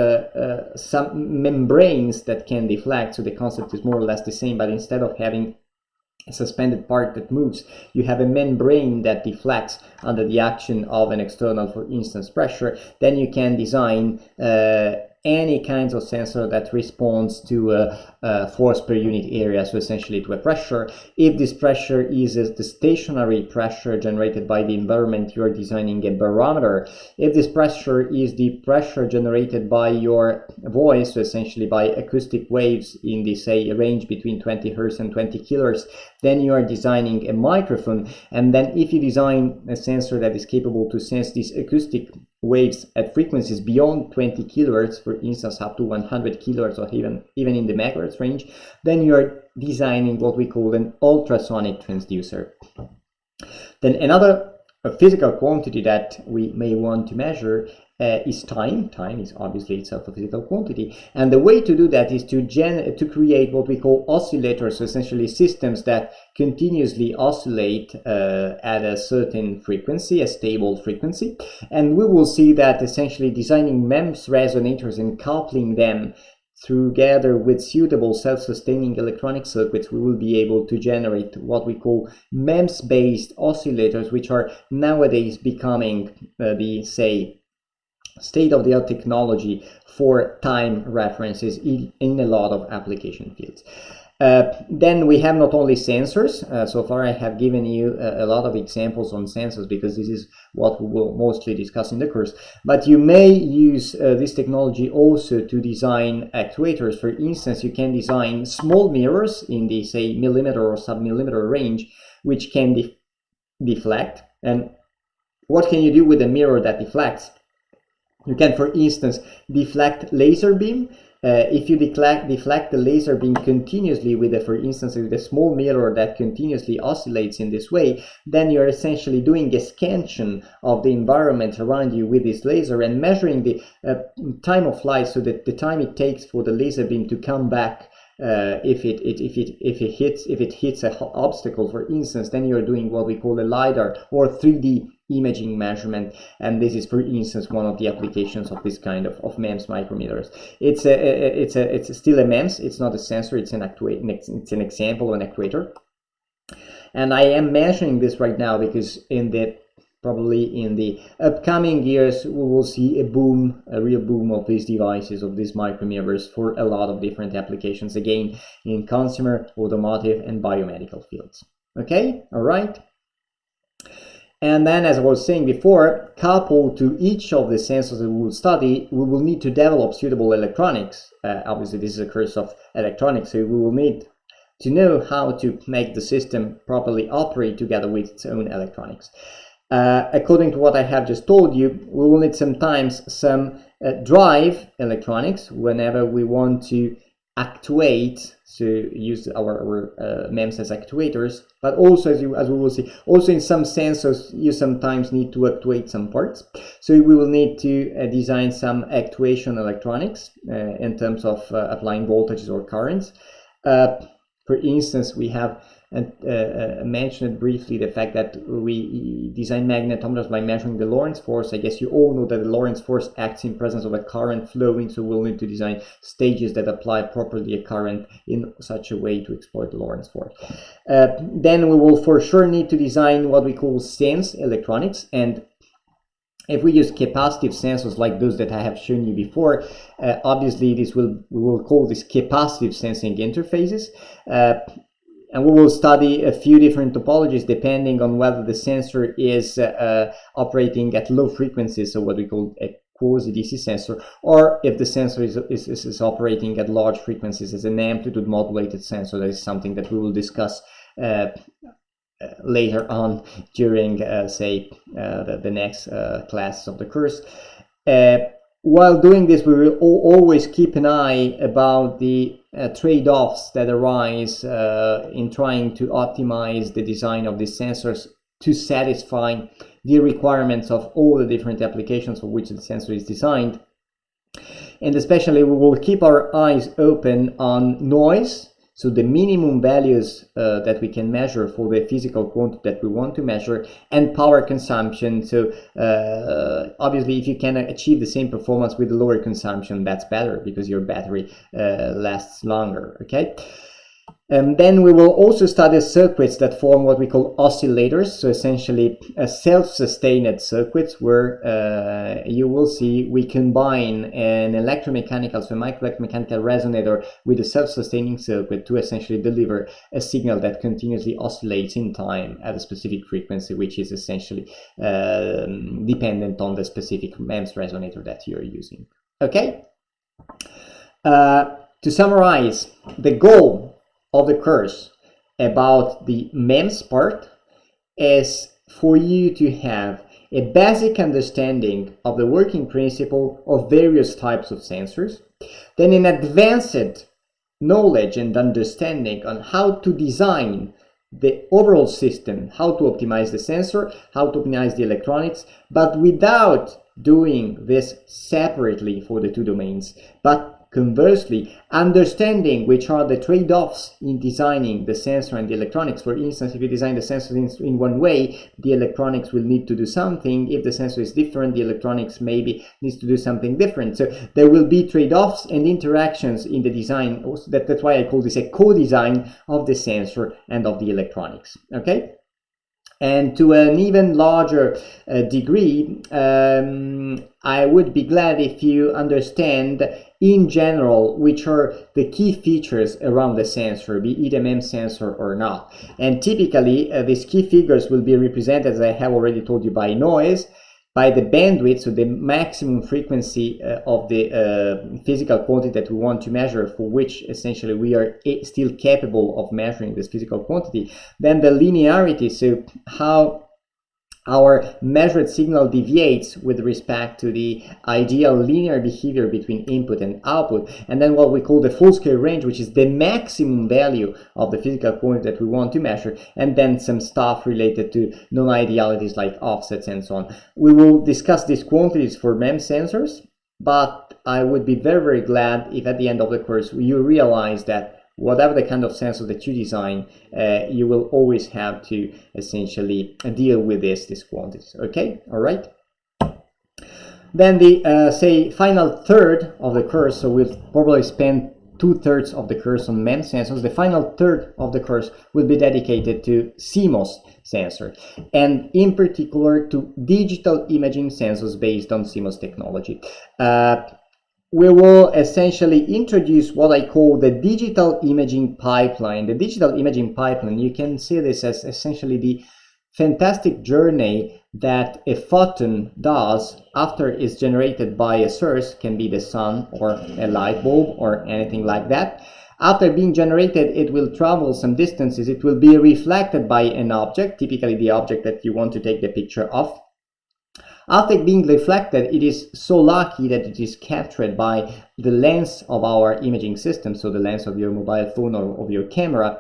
some membranes that can deflect, so the concept is more or less the same, but instead of having a suspended part that moves, you have a membrane that deflects under the action of an external, for instance, pressure, then you can design any kinds of sensor that responds to a force per unit area, so essentially to a pressure. If this pressure is the stationary pressure generated by the environment, you are designing a barometer. If this pressure is the pressure generated by your voice, so essentially by acoustic waves in the, say, range between 20 Hz and 20 kHz, then you are designing a microphone. And then if you design a sensor that is capable to sense these acoustic waves at frequencies beyond 20 kHz, for instance up to 100 kHz or even in the megahertz range, then you are designing what we call an ultrasonic transducer. Then another physical quantity that we may want to measure is time. Time is obviously itself a physical quantity, and the way to do that is to create what we call oscillators, so essentially systems that continuously oscillate at a certain frequency, a stable frequency. And we will see that essentially designing MEMS resonators and coupling them together with suitable self-sustaining electronic circuits, we will be able to generate what we call MEMS-based oscillators, which are nowadays becoming the, say, state-of-the-art technology for time references in a lot of application fields. Then we have not only sensors. So far I have given you a lot of examples on sensors because this is what we will mostly discuss in the course, but you may use this technology also to design actuators. For instance, you can design small mirrors in the, say, millimeter or sub-millimeter range, which can deflect. And what can you do with a mirror that deflects? You can, for instance, deflect laser beam. If you deflect the laser beam continuously with, for instance, with a small mirror that continuously oscillates in this way, then you're essentially doing a scansion of the environment around you with this laser and measuring the time of flight, so that the time it takes for the laser beam to come back. If it hits an obstacle, for instance, then you're doing what we call a LiDAR or 3D imaging measurement, and this is, for instance, one of the applications of this kind of MEMS micrometers. It's still a MEMS. It's not a sensor. It's an it's an example of an actuator, and I am measuring this right now because probably in the upcoming years we will see a real boom of these devices, of these micrometers, for a lot of different applications, again in consumer, automotive, and biomedical fields. Okay, all right. And then, as I was saying before, coupled to each of the sensors that we will study, we will need to develop suitable electronics. Obviously, this is a course of electronics, so we will need to know how to make the system properly operate together with its own electronics. According to what I have just told you, we will need sometimes some drive electronics whenever we want to actuate, so use our MEMS as actuators, but also, as we will see, also in some sensors you sometimes need to actuate some parts. So we will need to design some actuation electronics in terms of applying voltages or currents. For instance, we have mentioned briefly the fact that we design magnetometers by measuring the Lorentz force. I guess you all know that the Lorentz force acts in presence of a current flowing, so we'll need to design stages that apply properly a current in such a way to exploit the Lorentz force. Then we will for sure need to design what we call sense electronics, and if we use capacitive sensors like those that I have shown you before, obviously we will call this capacitive sensing interfaces. And we will study a few different topologies depending on whether the sensor is operating at low frequencies, so what we call a quasi-DC sensor, or if the sensor is operating at large frequencies as an amplitude modulated sensor. That is something that we will discuss later on during, the next classes of the course. While doing this, we will always keep an eye about the trade-offs that arise in trying to optimize the design of these sensors to satisfy the requirements of all the different applications for which the sensor is designed. And especially we will keep our eyes open on noise, so the minimum values that we can measure for the physical quantity that we want to measure, and power consumption. So obviously if you can achieve the same performance with lower consumption, that's better because your battery lasts longer, okay? And then we will also study circuits that form what we call oscillators, so essentially self-sustained circuits where you will see we combine an electromechanical, so a microelectromechanical resonator with a self-sustaining circuit to essentially deliver a signal that continuously oscillates in time at a specific frequency, which is essentially dependent on the specific MEMS resonator that you're using. Okay? To summarize, the goal of the course about the MEMS part is for you to have a basic understanding of the working principle of various types of sensors, then an advanced knowledge and understanding on how to design the overall system, how to optimize the sensor, how to optimize the electronics, but without doing this separately for the two domains, but conversely, understanding which are the trade-offs in designing the sensor and the electronics. For instance, if you design the sensor in one way, the electronics will need to do something. If the sensor is different, the electronics maybe needs to do something different. So there will be trade-offs and interactions in the design. That's why I call this a co-design of the sensor and of the electronics. Okay? And to an even larger degree, I would be glad if you understand in general which are the key features around the sensor, be it a MEMS sensor or not. And typically, these key figures will be represented, as I have already told you, by noise, by the bandwidth, so the maximum frequency of the physical quantity that we want to measure, for which essentially we are still capable of measuring this physical quantity. Then the linearity, so how our measured signal deviates with respect to the ideal linear behavior between input and output. And then what we call the full-scale range, which is the maximum value of the physical quantity that we want to measure, and then some stuff related to non-idealities like offsets and so on. We will discuss these quantities for MEMS sensors, but I would be very, very glad if at the end of the course you realize that whatever the kind of sensor that you design, you will always have to essentially deal with these quantities. Okay, all right. Then the say final third of the course, so we'll probably spend 2/3 of the course on MEMS sensors. The final third of the course will be dedicated to CMOS sensor, and in particular to digital imaging sensors based on CMOS technology. We will essentially introduce what I call the digital imaging pipeline. The digital imaging pipeline, you can see this as essentially the fantastic journey that a photon does after it's generated by a source, can be the sun or a light bulb or anything like that. After being generated, it will travel some distances. It will be reflected by an object, typically the object that you want to take the picture of. After being reflected, it is so lucky that it is captured by the lens of our imaging system, so the lens of your mobile phone or of your camera.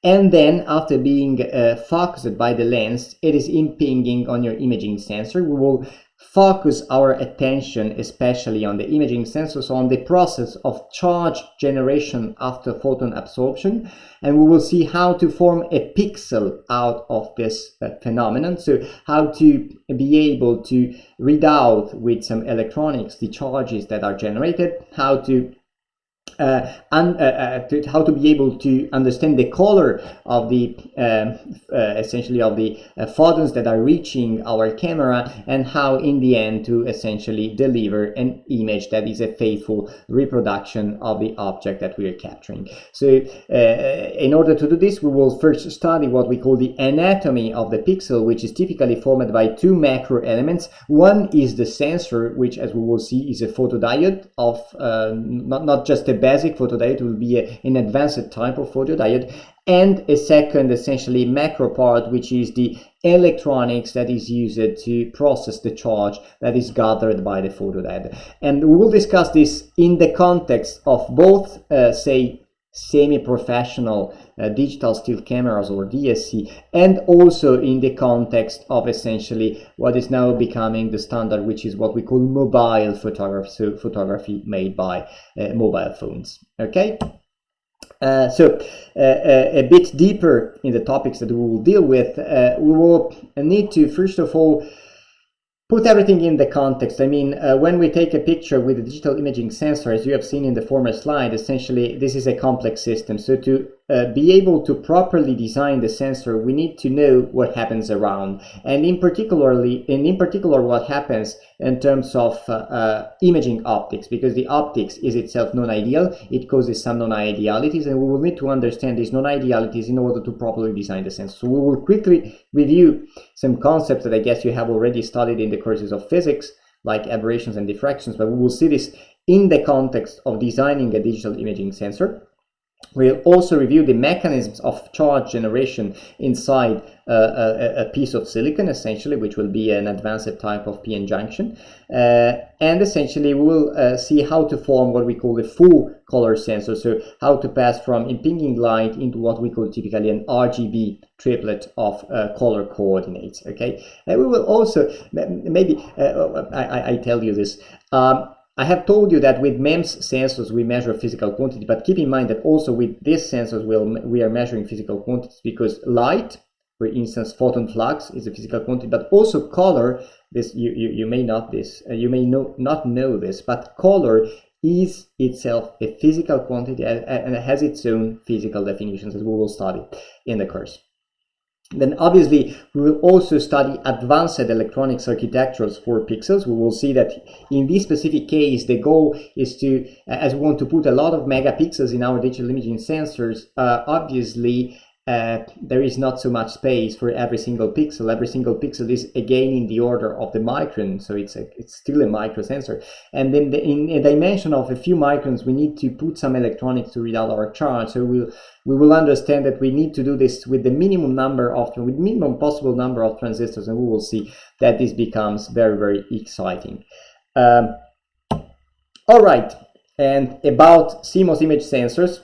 And then after being focused by the lens, it is impinging on your imaging sensor. We will focus our attention especially on the imaging sensor, so on the process of charge generation after photon absorption, and we will see how to form a pixel out of this phenomenon, so how to be able to read out with some electronics the charges that are generated, how to how to be able to understand the color of the essentially of the photons that are reaching our camera, and how in the end to essentially deliver an image that is a faithful reproduction of the object that we are capturing. So in order to do this, we will first study what we call the anatomy of the pixel, which is typically formed by two macro elements. One is the sensor, which, as we will see, is a photodiode of not just a basic photodiode, it will be an advanced type of photodiode, and a second essentially macro part, which is the electronics that is used to process the charge that is gathered by the photodiode. And we will discuss this in the context of both say semi-professional digital still cameras or DSC, and also in the context of essentially what is now becoming the standard, which is what we call mobile photography, so photography made by mobile phones. Okay, so a bit deeper in the topics that we will deal with, we will need to first of all put everything in the context. I mean, when we take a picture with a digital imaging sensor, as you have seen in the former slide, essentially this is a complex system. So to be able to properly design the sensor, we need to know what happens around, and in particular what happens in terms of imaging optics, because the optics is itself non-ideal. It causes some non-idealities, and we will need to understand these non-idealities in order to properly design the sensor. So we will quickly review some concepts that I guess you have already studied in the courses of physics, like aberrations and diffractions, but we will see this in the context of designing a digital imaging sensor. We'll also review the mechanisms of charge generation inside a piece of silicon, essentially, which will be an advanced type of PN junction. And essentially, we will see how to form what we call the full color sensor, so how to pass from impinging light into what we call typically an RGB triplet of color coordinates. Okay, and we will also maybe I tell you this. I have told you that with MEMS sensors we measure physical quantity, but keep in mind that also with these sensors we are measuring physical quantities, because light, for instance, photon flux is a physical quantity, but also color. This you may not know this, but color is itself a physical quantity and it has its own physical definitions, as we will study in the course. Then obviously we will also study advanced electronics architectures for pixels. We will see that in this specific case the goal is to, as we want to put a lot of megapixels in our digital imaging sensors, obviously there is not so much space for every single pixel. Every single pixel is again in the order of the micron, so it's still a micro sensor. And then in a dimension of a few microns, we need to put some electronics to read out our charge. So we will understand that we need to do this with the minimum possible number of transistors, and we will see that this becomes very, very exciting. All right, and about CMOS image sensors,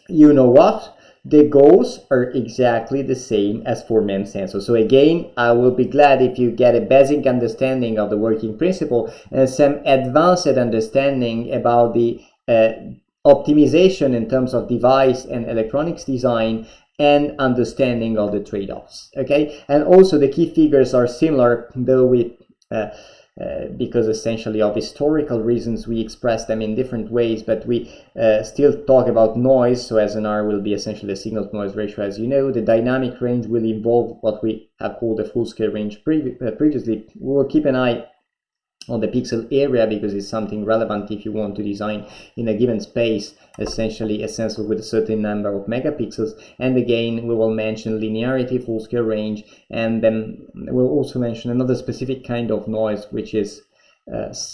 you know what? The goals are exactly the same as for MEMS sensors. So again, I will be glad if you get a basic understanding of the working principle and some advanced understanding about the optimization in terms of device and electronics design and understanding of the trade-offs. Okay, and also the key figures are similar, though with because essentially of historical reasons we express them in different ways, but we still talk about noise. So SNR will be essentially a signal-to-noise ratio, as you know. The dynamic range will involve what we have called the full-scale range previously. We will keep an eye on the pixel area because it's something relevant if you want to design in a given space essentially a sensor with a certain number of megapixels. And again, we will mention linearity, full scale range, and then we'll also mention another specific kind of noise, which is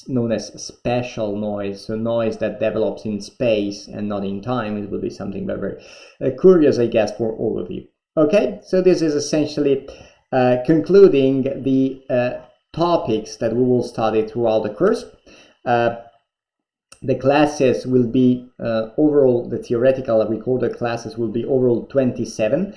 known as spatial noise, so noise that develops in space and not in time. It will be something very, very curious, I guess, for all of you. Okay, so this is essentially concluding the topics that we will study throughout the course. The classes will be overall, the theoretical recorded classes will be overall 27,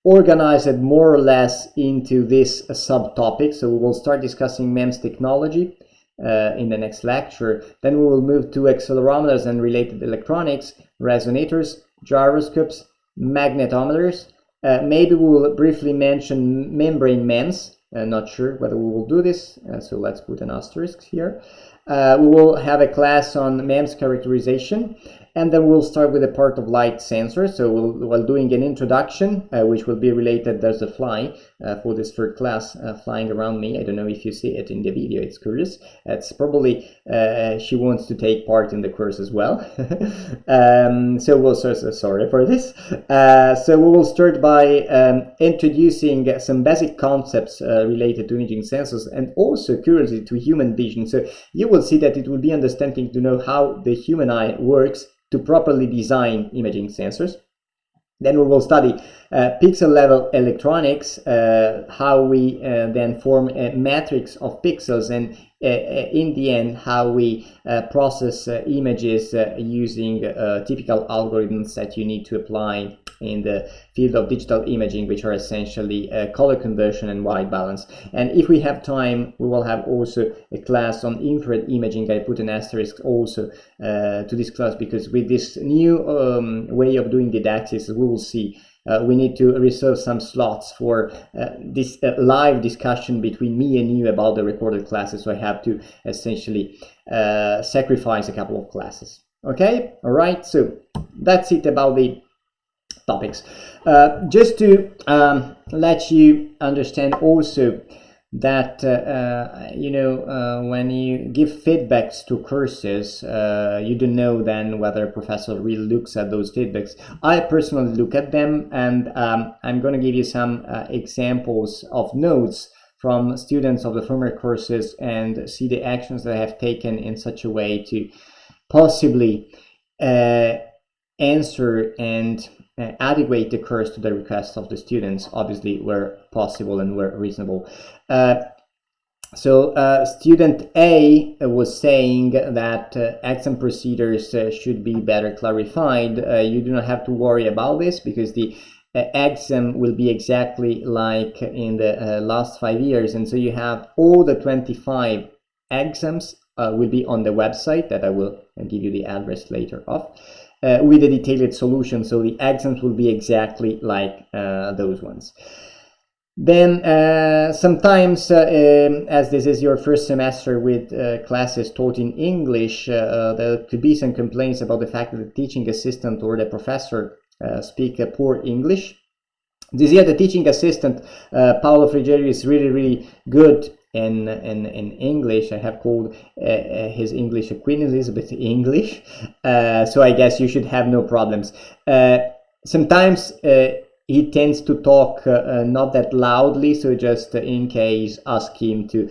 organized more or less into this subtopic. So we will start discussing MEMS technology in the next lecture. Then we will move to accelerometers and related electronics, resonators, gyroscopes, magnetometers. Maybe we will briefly mention membrane MEMS. Not sure whether we will do this, so let's put an asterisk here. We will have a class on MEMS characterization, and then we'll start with a part of light sensors. So while doing an introduction, which will be related, there's a fly for this third class flying around me. I don't know if you see it in the video, it's curious. It's probably she wants to take part in the course as well. So we'll, sorry for this. So we will start by introducing some basic concepts related to imaging sensors and also curiously to human vision. So you will see that it will be understanding to know how the human eye works to properly design imaging sensors. Then we will study pixel level electronics, how we then form a matrix of pixels, and in the end how we process images using typical algorithms that you need to apply in the field of digital imaging, which are essentially color conversion and white balance. And if we have time, we will have also a class on infrared imaging. I put an asterisk also to this class because with this new way of doing didactics, we will see we need to reserve some slots for this live discussion between me and you about the recorded classes, so I have to essentially sacrifice a couple of classes. Okay, all right, so that's it about the topics. Just to let you understand also that when you give feedbacks to courses, you don't know then whether a professor really looks at those feedbacks. I personally look at them, and I'm going to give you some examples of notes from students of the former courses and see the actions that I have taken in such a way to possibly answer and adequate the course to the requests of the students, obviously where possible and where reasonable. So student A was saying that exam procedures should be better clarified. You do not have to worry about this, because the exam will be exactly like in the last 5 years, and so you have all the 25 exams will be on the website that I will give you the address later of, with a detailed solution, so the exams will be exactly like those ones. Then sometimes, as this is your first semester with classes taught in English, there could be some complaints about the fact that the teaching assistant or the professor speak poor English. This year, the teaching assistant, Paolo Frigerio, is really good in English. I have called his English Queen Elizabeth English, so I guess you should have no problems. Sometimes he tends to talk not that loudly, so just in case, ask him to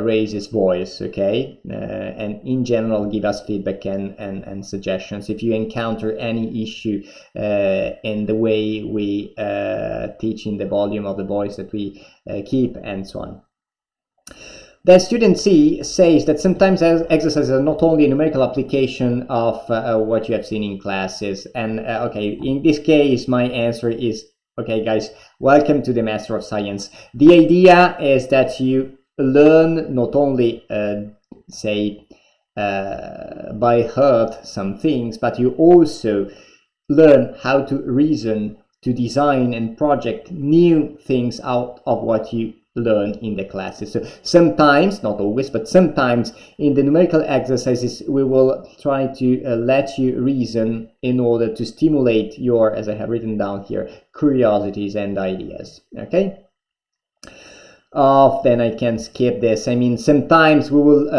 raise his voice, okay? And in general, give us feedback and suggestions if you encounter any issue in the way we teach, in the volume of the voice that we keep, and so on. Then student C says that sometimes exercises are not only a numerical application of what you have seen in classes. And okay, in this case, my answer is, okay, guys, welcome to the Master of Science. The idea is that you learn not only, say, by heart some things, but you also learn how to reason, to design and project new things out of what you learned in the classes. So sometimes, not always, but sometimes in the numerical exercises we will try to let you reason in order to stimulate your, as I have written down here, curiosities and ideas. Okay? Then I can skip this. I mean, sometimes we will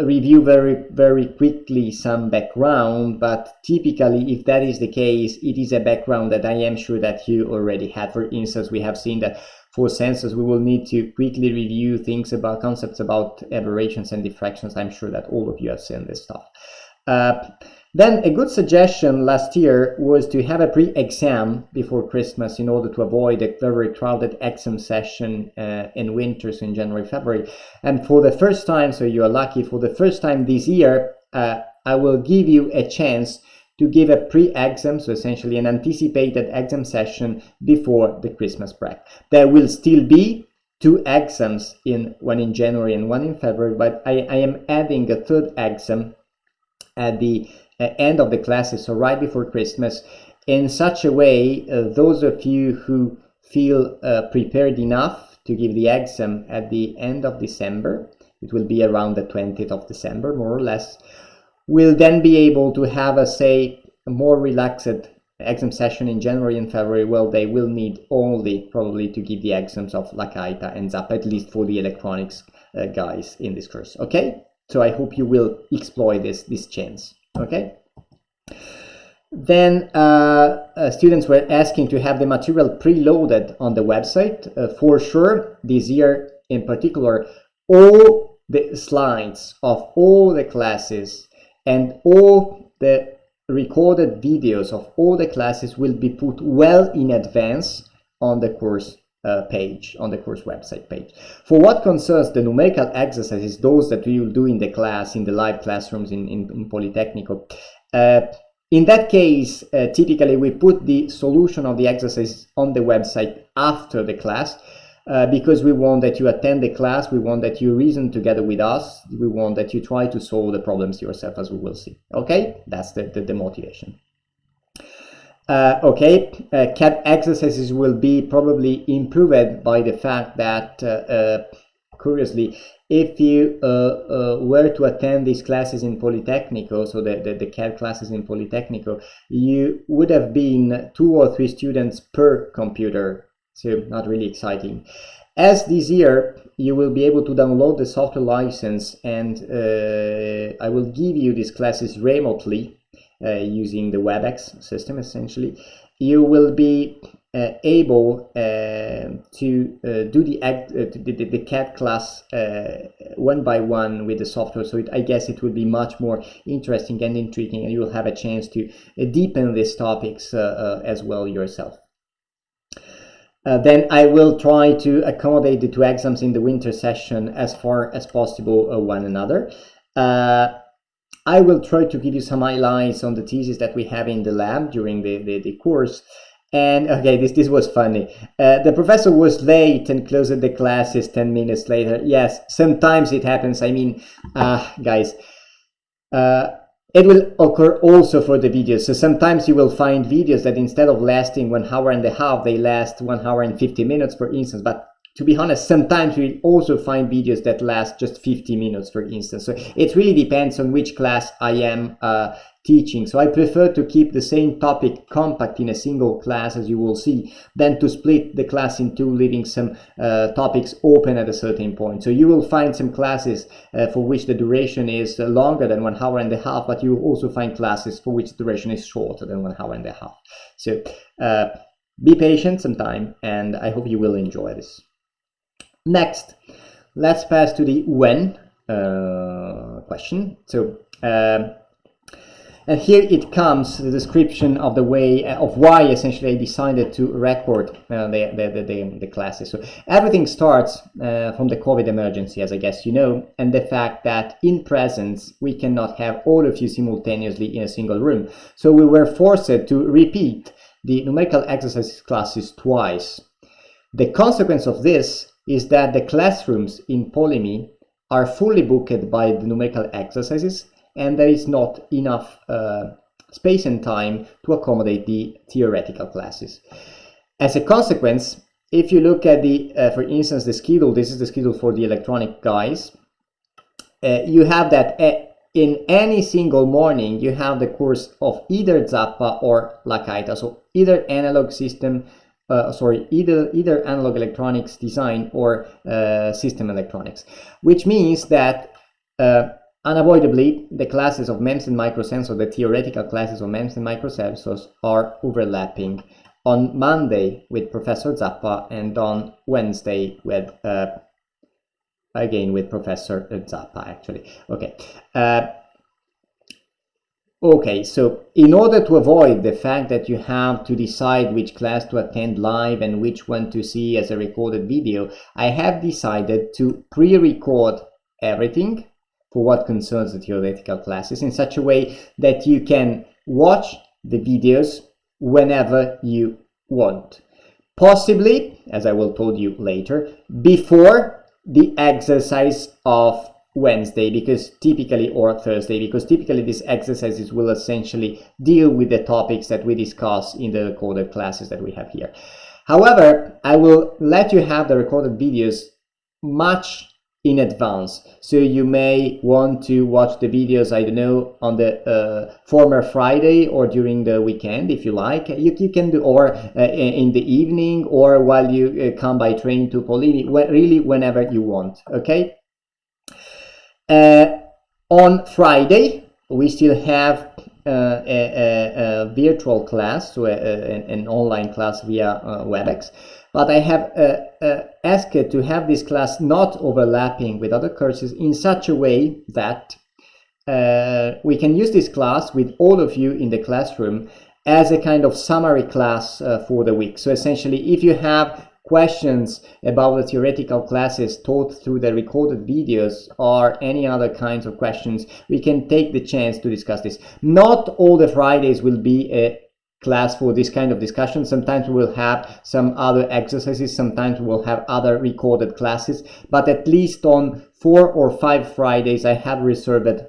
review very quickly some background, but typically, if that is the case, it is a background that I am sure that you already had. For instance, we have seen that for sensors, we will need to quickly review things about concepts about aberrations and diffractions. I'm sure that all of you have seen this stuff. Then a good suggestion last year was to have a pre-exam before Christmas in order to avoid a very crowded exam session in winters in January, February. And for the first time, so you are lucky, for the first time this year, I will give you a chance to give a pre-exam, so essentially an anticipated exam session before the Christmas break. There will still be 2 exams, one in January and one in February, but I am adding a 3rd exam at the end of the classes, so right before Christmas, in such a way those of you who feel prepared enough to give the exam at the end of December, it will be around the 20th of December, more or less, will then be able to have a more relaxed exam session in January and February. Well, they will need only probably to give the exams of Lakaita and Zap, at least for the electronics guys in this course. Okay, so I hope you will exploit this chance. Okay. Then students were asking to have the material preloaded on the website. For sure, this year in particular, all the slides of all the classes and all the recorded videos of all the classes will be put well in advance on the course page, on the course website page. For what concerns the numerical exercises, those that we will do in the class, in the live classrooms in Politecnico, in that case, typically we put the solution of the exercise on the website after the class, because we want that you attend the class, we want that you reason together with us, we want that you try to solve the problems yourself, as we will see. Okay, that's the motivation. CAD exercises will be probably improved by the fact that, curiously, if you were to attend these classes in Politecnico, so the CAD classes in Politecnico, you would have been 2 or 3 students per computer, so not really exciting. As this year, you will be able to download the software license, and I will give you these classes remotely, using the WebEx system, essentially. You will be able to do the CAD class one by one with the software. So I guess it will be much more interesting and intriguing, and you will have a chance to deepen these topics as well yourself. Then I will try to accommodate the two exams in the winter session as far as possible one another. I will try to give you some highlights on the thesis that we have in the lab during the course. And okay, this was funny. The professor was late and closed the classes 10 minutes later. Yes, sometimes it happens. I mean, guys, it will occur also for the videos. So sometimes you will find videos that instead of lasting 1 hour and a half, they last 1 hour and 50 minutes, for instance. But to be honest, sometimes we also find videos that last just 50 minutes, for instance. So it really depends on which class I am teaching. So I prefer to keep the same topic compact in a single class, as you will see, than to split the class in two, leaving some topics open at a certain point. So you will find some classes for which the duration is longer than 1 hour and a half, but you will also find classes for which the duration is shorter than 1 hour and a half. So be patient some time, and I hope you will enjoy this. Next, let's pass to the when question. So, and here it comes, the description of the way of why essentially I decided to record the classes. So everything starts from the COVID emergency, as I guess you know, and the fact that in presence we cannot have all of you simultaneously in a single room. So we were forced to repeat the numerical exercises classes twice. The consequence of this is that the classrooms in Polimi are fully booked by the numerical exercises, and there is not enough space and time to accommodate the theoretical classes. As a consequence, if you look at for instance, the schedule, this is the schedule for the electronic guys, you have that in any single morning, you have the course of either Zappa or Lacaita, so either analog system, either analog electronics design or system electronics, which means that unavoidably the classes of MEMS and microsensors, the theoretical classes of MEMS and microsensors, are overlapping on Monday with Professor Zappa and on Wednesday with again with Professor Zappa actually. Okay, so in order to avoid the fact that you have to decide which class to attend live and which one to see as a recorded video, I have decided to pre-record everything for what concerns the theoretical classes in such a way that you can watch the videos whenever you want. Possibly, as I will tell you later, before the exercise of Wednesday, because typically, or Thursday, because typically these exercises will essentially deal with the topics that we discuss in the recorded classes that we have here. However, I will let you have the recorded videos much in advance, so you may want to watch the videos, I don't know, on the former Friday or during the weekend if you like. You can do, or in the evening, or while you come by train to Polimi, really whenever you want, okay? On Friday, we still have a virtual class, so an online class via WebEx, but I have asked to have this class not overlapping with other courses in such a way that we can use this class with all of you in the classroom as a kind of summary class for the week. So essentially, if you have questions about the theoretical classes taught through the recorded videos or any other kinds of questions, we can take the chance to discuss this. Not all the Fridays will be a class for this kind of discussion. Sometimes we will have some other exercises, sometimes we will have other recorded classes, but at least on 4 or 5 Fridays I have reserved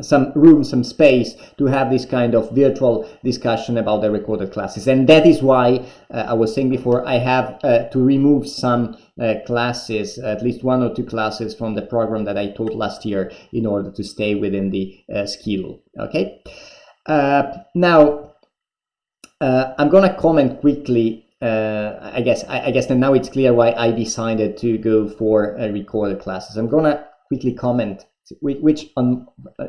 some room, some space to have this kind of virtual discussion about the recorded classes. And that is why I was saying before, I have to remove some classes, at least 1 or 2 classes from the program that I taught last year in order to stay within the schedule. Okay. Now I'm gonna comment quickly. I guess that now it's clear why I decided to go for recorded classes. I'm gonna quickly comment which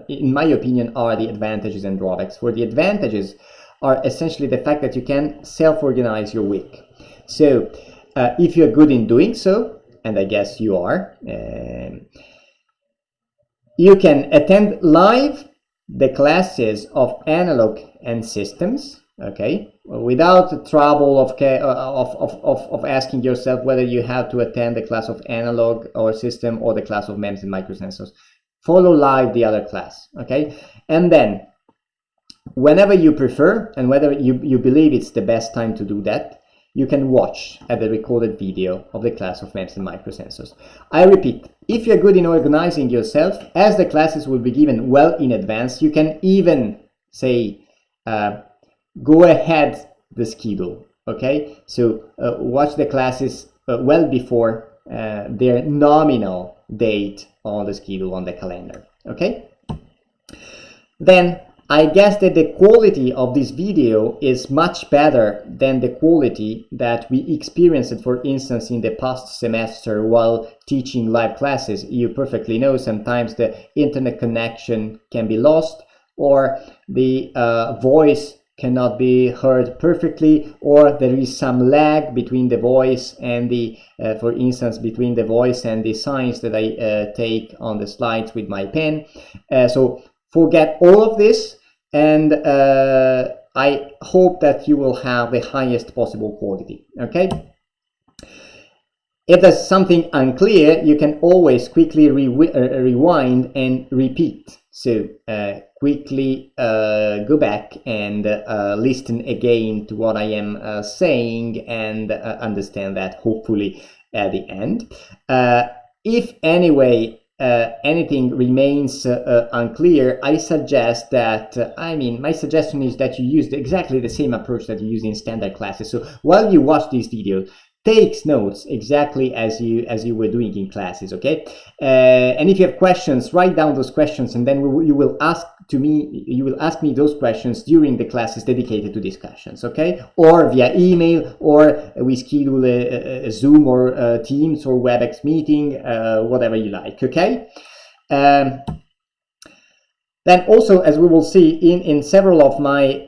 in my opinion are the advantages and drawbacks. For the advantages are essentially the fact that you can self-organize your week. So if you're good in doing so, and I guess you are, you can attend live the classes of analog and systems, okay, without the trouble of asking yourself whether you have to attend the class of analog or system or the class of MEMS and microsensors. Follow live the other class, okay? And then whenever you prefer and whether you believe it's the best time to do that, you can watch at the recorded video of the class of MEMS and microsensors. I repeat, if you're good in organizing yourself, as the classes will be given well in advance, you can even say, go ahead the schedule, okay? So watch the classes well before their nominal date on the schedule on the calendar, okay? Then I guess that the quality of this video is much better than the quality that we experienced, for instance, in the past semester while teaching live classes. You perfectly know sometimes the internet connection can be lost, or the voice cannot be heard perfectly, or there is some lag between the voice and the, for instance, between the voice and the signs that I take on the slides with my pen. So forget all of this, and I hope that you will have the highest possible quality, okay? If there's something unclear, you can always quickly rewind and repeat. So quickly go back and listen again to what I am saying and understand that hopefully at the end. If anyway anything remains unclear, I suggest that, my suggestion is that you use exactly the same approach that you use in standard classes. So while you watch these videos, take notes exactly as you were doing in classes, okay? And if you have questions, write down those questions, and then you will ask me those questions during the classes dedicated to discussions, okay? Or via email, or we schedule a Zoom or Teams or WebEx meeting, whatever you like, okay? Then also, as we will see in several of my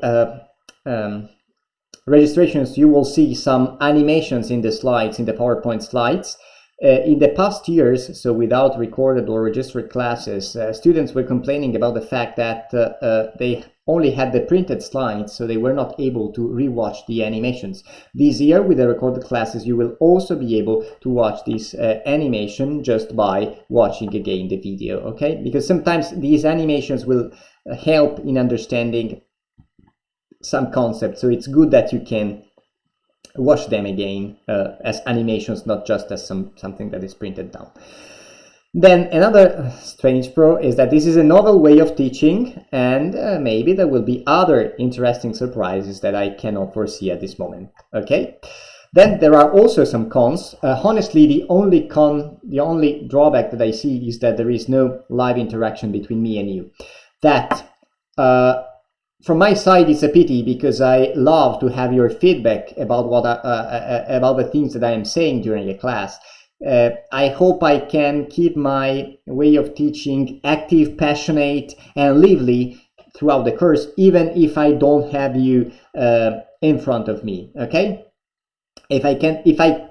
registrations, you will see some animations in the slides, in the PowerPoint slides. In the past years, so without recorded or registered classes, students were complaining about the fact that they only had the printed slides, so they were not able to rewatch the animations. This year, with the recorded classes, you will also be able to watch this animation just by watching again the video, okay? Because sometimes these animations will help in understanding some concepts, so it's good that you can watch them again as animations, not just as something that is printed down. Then another strange pro is that this is a novel way of teaching, and maybe there will be other interesting surprises that I cannot foresee at this moment, okay? Then there are also some cons. Honestly, the only drawback that I see is that there is no live interaction between me and you. That from my side, it's a pity, because I love to have your feedback about about the things that I am saying during a class. I hope I can keep my way of teaching active, passionate, and lively throughout the course, even if I don't have you in front of me. Okay? If I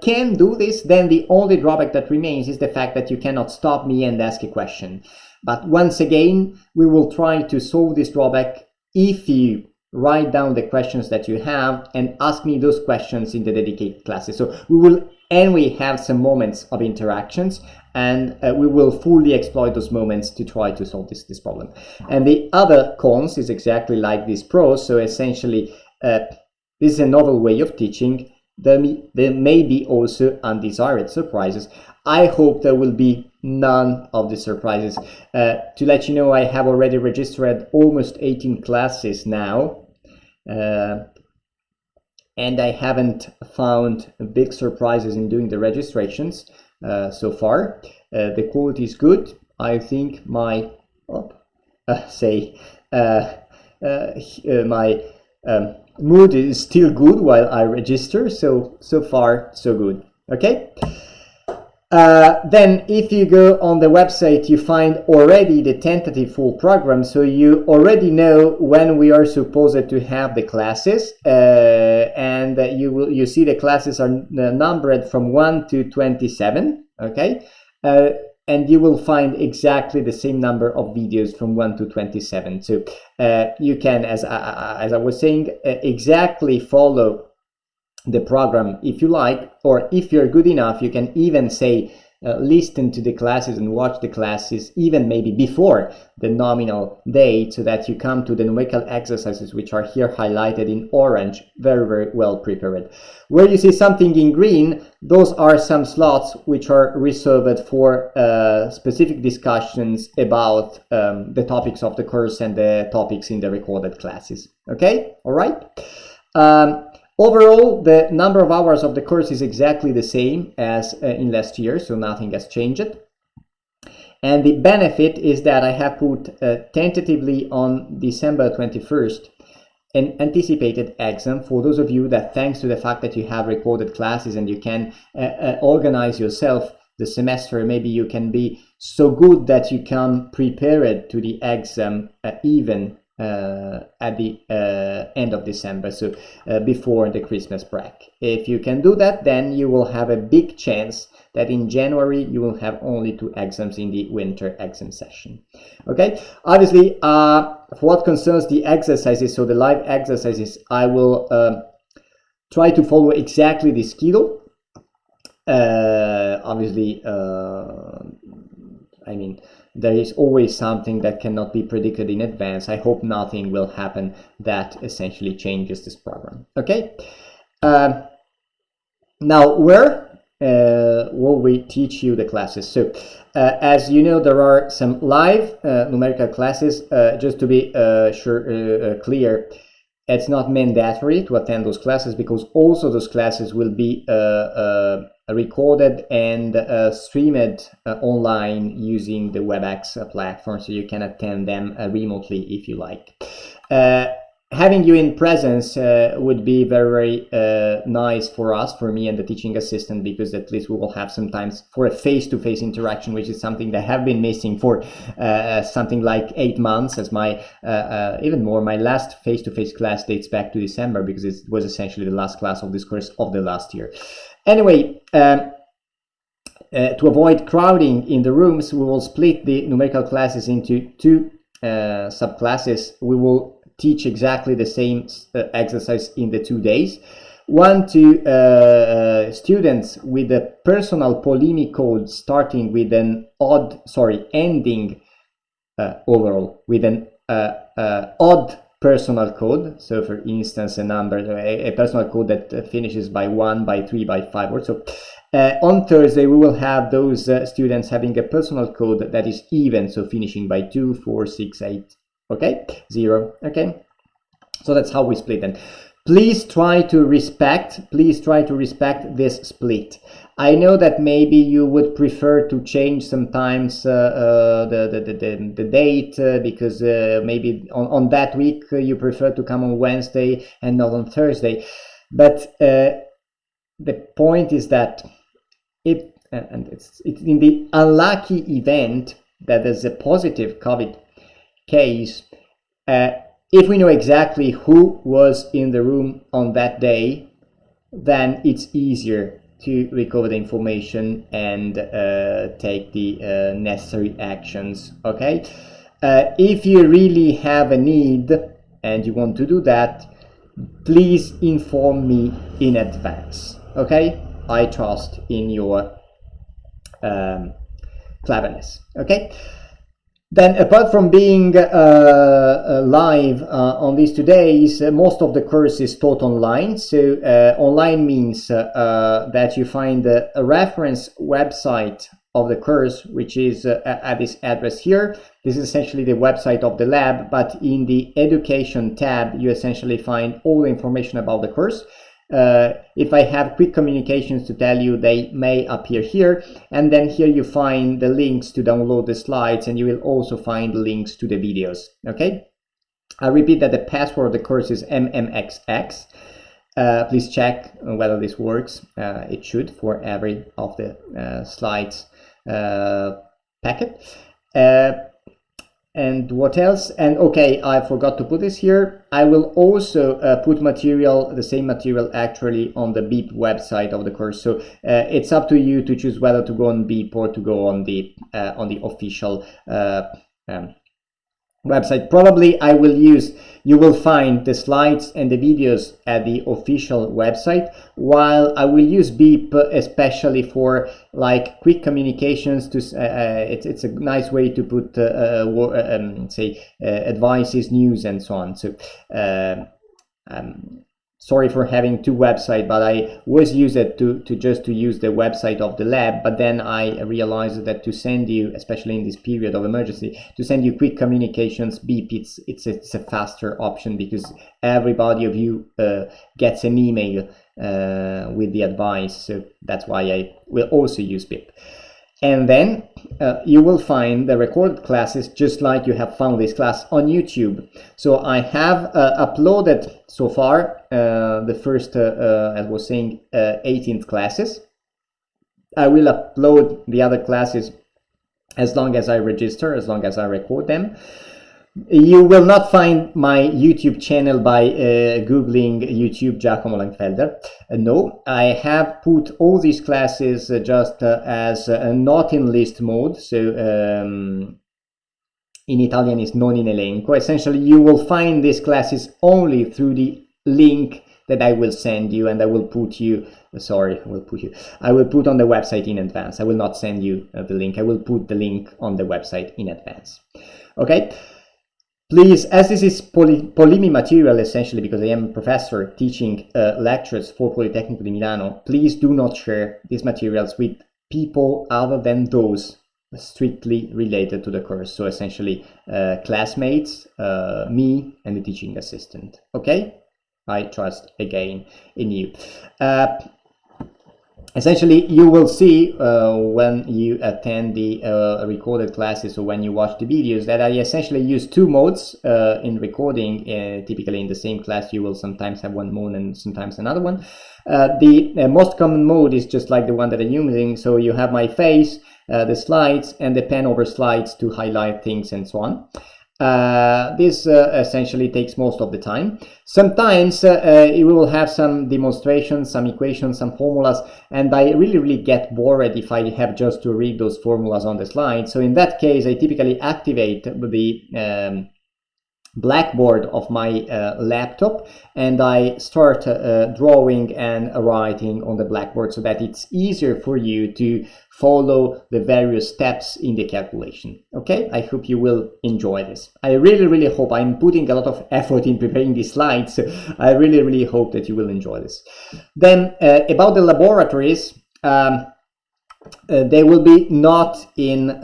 can do this, then the only drawback that remains is the fact that you cannot stop me and ask a question. But once again, we will try to solve this drawback if you write down the questions that you have and ask me those questions in the dedicated classes. So we will anyway have some moments of interactions, and we will fully exploit those moments to try to solve this problem. And the other cons is exactly like this pros. So essentially, this is a novel way of teaching. There may be also undesired surprises. I hope there will be none of the surprises. To let you know, I have already registered almost 18 classes now, and I haven't found big surprises in doing the registrations so far. The quality is good. I think my mood is still good while I register, so far so good. Okay, Then if you go on the website, you find already the tentative full program, so you already know when we are supposed to have the classes, and you see the classes are numbered from 1 to 27, okay? And you will find exactly the same number of videos from 1 to 27. So you can, as I was saying, exactly follow the program if you like, or if you're good enough, you can even say listen to the classes and watch the classes even maybe before the nominal date, so that you come to the numerical exercises, which are here highlighted in orange, very, very well prepared. Where you see something in green, those are some slots which are reserved for specific discussions about the topics of the course and the topics in the recorded classes. Okay, all right. Overall, the number of hours of the course is exactly the same as in last year, so nothing has changed. And the benefit is that I have put tentatively on December 21st an anticipated exam for those of you that, thanks to the fact that you have recorded classes and you can organize yourself the semester, maybe you can be so good that you can prepare it to the exam even at the end of December, so before the Christmas break. If you can do that, then you will have a big chance that in January you will have only 2 exams in the winter exam session. Okay, obviously for what concerns the exercises, so the live exercises, I will try to follow exactly the schedule. Obviously I mean, there is always something that cannot be predicted in advance. I hope nothing will happen that essentially changes this program. Okay. Now, where will we teach you the classes? So, as you know, there are some live numerical classes. Just to be clear, it's not mandatory to attend those classes, because also those classes will be recorded and streamed online using the WebEx platform, so you can attend them remotely if you like. Having you in presence would be very, very nice for us, for me and the teaching assistant, because at least we will have some time for a face-to-face interaction, which is something that I have been missing for something like 8 months, as my even more, my last face-to-face class dates back to December, because it was essentially the last class of this course of the last year. Anyway, to avoid crowding in the rooms, we will split the numerical classes into 2 subclasses. We will teach exactly the same exercise in the 2 days. One to students with a personal polemic code starting with an ending overall with an odd personal code. So for instance, a personal code that finishes by 1, by 3, by 5 or so. On Thursday, we will have those students having a personal code that is even, so finishing by 2, 4, 6, 8, okay, 0, okay. So that's how we split them. Please try to respect this split. I know that maybe you would prefer to change sometimes the date because maybe on that week you prefer to come on Wednesday and not on Thursday. But the point is that it's in the unlucky event that there's a positive COVID case, if we know exactly who was in the room on that day, then it's easier to recover the information and take the necessary actions. Okay, if you really have a need and you want to do that, please inform me in advance. Okay, I trust in your cleverness. Okay. Then, apart from being live on these 2 days, most of the course is taught online. So online means that you find a reference website of the course, which is at this address here. This is essentially the website of the lab, but in the education tab, you essentially find all the information about the course. If I have quick communications to tell you, they may appear here, and then here you find the links to download the slides, and you will also find links to the videos. Okay, I repeat that the password of the course is MMXX, Please check whether this works. It should for every of the slides packet. And what else? And okay, I forgot to put this here. I will also put material, the same material actually, on the Beep website of the course. So it's up to you to choose whether to go on Beep or to go on the official website. Probably you will find the slides and the videos at the official website, while I will use Beep especially for like quick communications. It's a nice way to put advices, news, and so on. So sorry for having two websites, but I was used to use the website of the lab, but then I realized that to send you, especially in this period of emergency, to send you quick communications, Beep, it's a faster option, because everybody of you gets an email with the advice. So that's why I will also use Beep. And then you will find the recorded classes just like you have found this class on YouTube. So I have uploaded so far the first, as I was saying, 18th classes. I will upload the other classes as long as I register, as long as I record them. You will not find my YouTube channel by googling YouTube Giacomo Langfelder. No, I have put all these classes just as not in list mode. So in Italian is non in elenco. Essentially, you will find these classes only through the link that I will send you, and I will put you, I will put on the website in advance. I will not send you the link. I will put the link on the website in advance. Okay. Please, as this is Polimi material essentially, because I am a professor teaching lectures for Politecnico di Milano, please do not share these materials with people other than those strictly related to the course. So essentially classmates, me, and the teaching assistant. Okay? I trust again in you. Essentially, you will see when you attend the recorded classes, or when you watch the videos, that I essentially use two modes in recording. Typically in the same class, you will sometimes have one mode and sometimes another one. The most common mode is just like the one that I'm using. So you have my face, the slides, and the pen over slides to highlight things and so on. This essentially takes most of the time. Sometimes you will have some demonstrations, some equations, some formulas, and I really get bored if I have just to read those formulas on the slide. So in that case, I typically activate the Blackboard of my laptop, and I start drawing and writing on the Blackboard, so that it's easier for you to follow the various steps in the calculation. Okay, I hope you will enjoy this. I really hope. I'm putting a lot of effort in preparing these slides, so I really hope that you will enjoy this. Then about the laboratories, they will be not in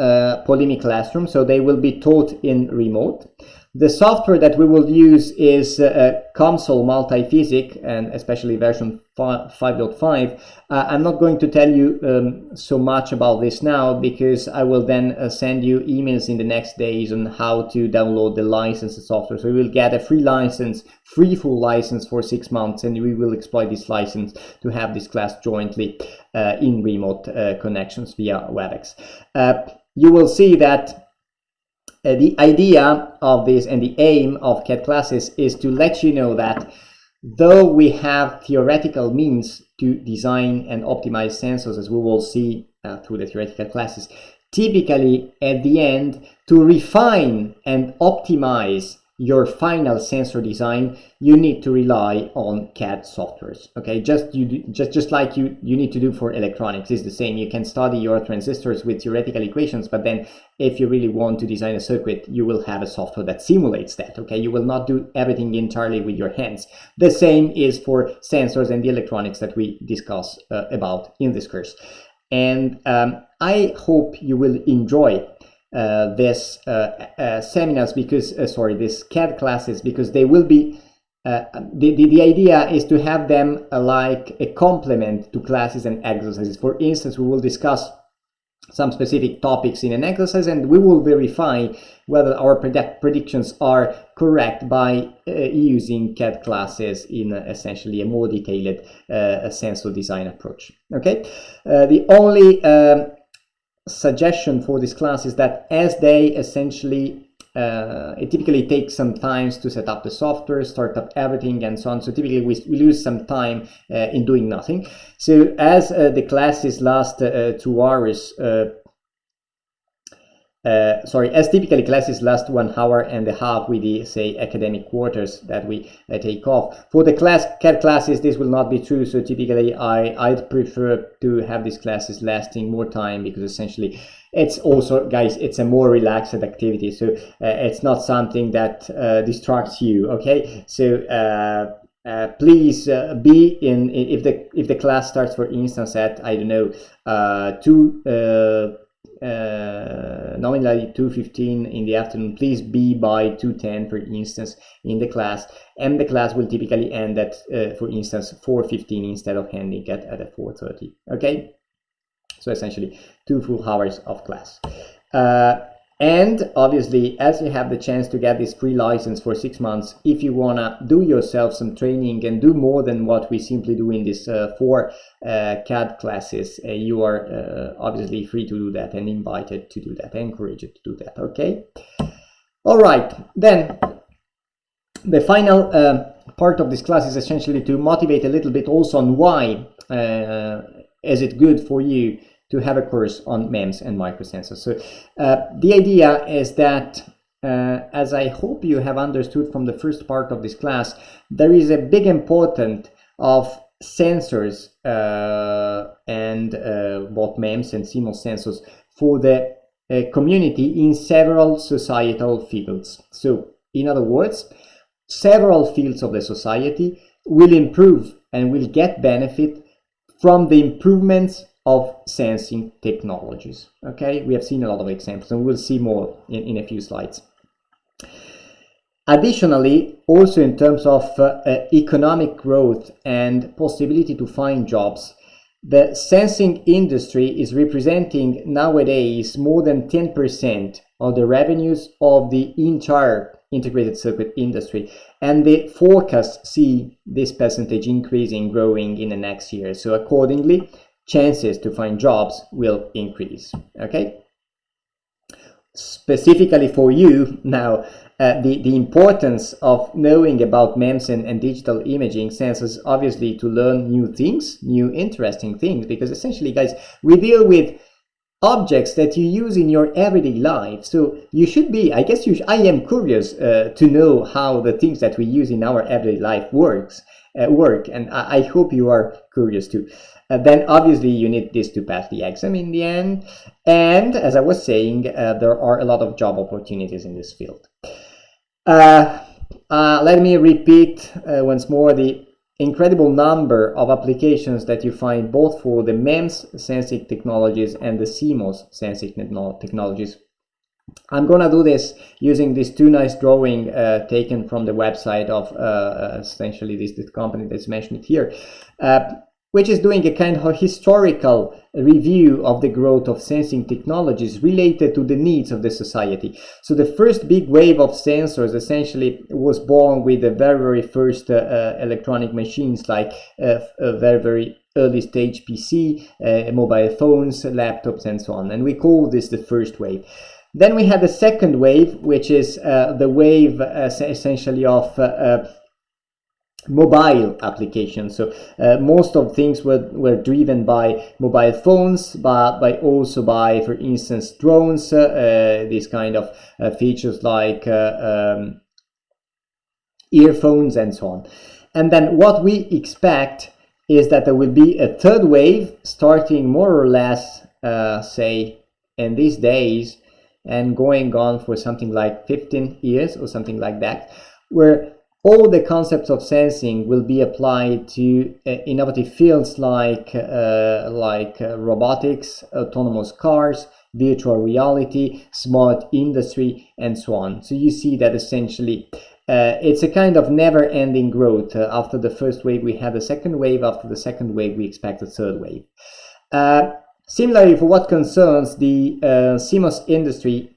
Polimi Classroom, so they will be taught in remote. The software that we will use is COMSOL Multiphysics, and especially version 5.5. I'm not going to tell you so much about this now, because I will then send you emails in the next days on how to download the licensed software. So you will get a free full license for 6 months, and we will exploit this license to have this class jointly in remote connections via WebEx. You will see that the idea of this and the aim of CAD classes is to let you know that though we have theoretical means to design and optimize sensors, as we will see through the theoretical classes, typically at the end, to refine and optimize your final sensor design, you need to rely on CAD softwares. Okay, just like you need to do for electronics. It's the same. You can study your transistors with theoretical equations, but then if you really want to design a circuit, you will have a software that simulates that. Okay, you will not do everything entirely with your hands. The same is for sensors and the electronics that we discuss about in this course. And I hope you will enjoy this seminars, because this CAD classes, because they will be the idea is to have them like a complement to classes and exercises. For instance, we will discuss some specific topics in an exercise, and we will verify whether our predictions are correct by using CAD classes in essentially a more detailed sensor design approach. Okay, the only suggestion for this class is that as they essentially it typically takes some time to set up the software, start up everything, and so on. So typically we lose some time in doing nothing. So as the classes last 2 hours, as typically classes last 1 hour and a half with the, say, academic quarters that we take off. For the CAD classes, this will not be true. So typically I'd prefer to have these classes lasting more time, because essentially it's also, guys, it's a more relaxed activity. So it's not something that distracts you, okay? So please be in, if the class starts, for instance, at, I don't know, nominally 2:15 in the afternoon, please be by 2:10, for instance, in the class, and the class will typically end at for instance 4:15 instead of ending at 4:30. Okay, so essentially 2 full hours of class. And obviously, as you have the chance to get this free license for 6 months, if you wanna do yourself some training and do more than what we simply do in these 4 CAD classes, you are obviously free to do that and invited to do that, encouraged to do that, okay? All right, then the final part of this class is essentially to motivate a little bit also on why is it good for you to have a course on MEMS and microsensors. So the idea is that, as I hope you have understood from the first part of this class, there is a big importance of sensors and both MEMS and CMOS sensors for the community in several societal fields. So in other words, several fields of the society will improve and will get benefit from the improvements of sensing technologies. Okay, we have seen a lot of examples, and we'll see more in a few slides. Additionally, also in terms of economic growth and possibility to find jobs, the sensing industry is representing nowadays more than 10% of the revenues of the entire integrated circuit industry, and the forecasts see this percentage increasing, growing in the next year. So accordingly, chances to find jobs will increase. Okay, specifically for you now, the importance of knowing about MEMS and digital imaging sensors, obviously to learn new things, new interesting things, because essentially, guys, we deal with objects that you use in your everyday life. So you should be, I guess I am curious to know how the things that we use in our everyday life work, and I hope you are curious too. Then obviously you need this to pass the exam in the end, and as I was saying, there are a lot of job opportunities in this field. Let me repeat once more the incredible number of applications that you find both for the MEMS sensing technologies and the CMOS sensing technologies. I'm gonna do this using this 2 nice drawing taken from the website of essentially this company that's mentioned here, which is doing a kind of historical review of the growth of sensing technologies related to the needs of the society. So the first big wave of sensors essentially was born with the very first electronic machines, like a very early stage PC, mobile phones, laptops, and so on. And we call this the first wave. Then we had the second wave, which is the wave essentially of mobile applications. So most of things were driven by mobile phones, but also by, for instance, drones, these kind of features like earphones and so on. And then what we expect is that there will be a third wave starting more or less, say, in these days, and going on for something like 15 years or something like that, where all the concepts of sensing will be applied to innovative fields like robotics, autonomous cars, virtual reality, smart industry, and so on. So you see that essentially it's a kind of never-ending growth. After the first wave, we had a second wave. After the second wave, we expect a third wave. Similarly, for what concerns the CMOS industry,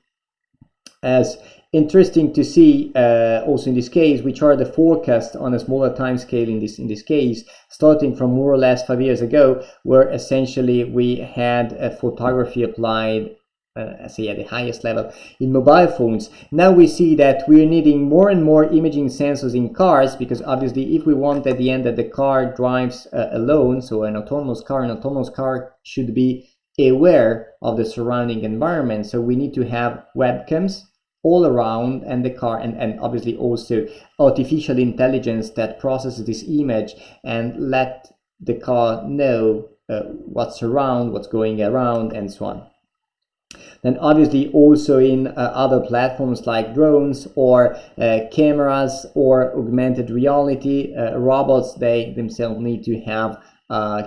as interesting to see also in this case, which are the forecasts on a smaller time scale in this case, starting from more or less 5 years ago, where essentially we had photography applied say at the highest level in mobile phones. Now we see that we're needing more and more imaging sensors in cars, because obviously if we want at the end that the car drives alone, so an autonomous car should be aware of the surrounding environment. So we need to have webcams all around and the car, and obviously also artificial intelligence that processes this image and let the car know what's around, what's going around, and so on. Then obviously also in other platforms like drones or cameras or augmented reality, robots, they themselves need to have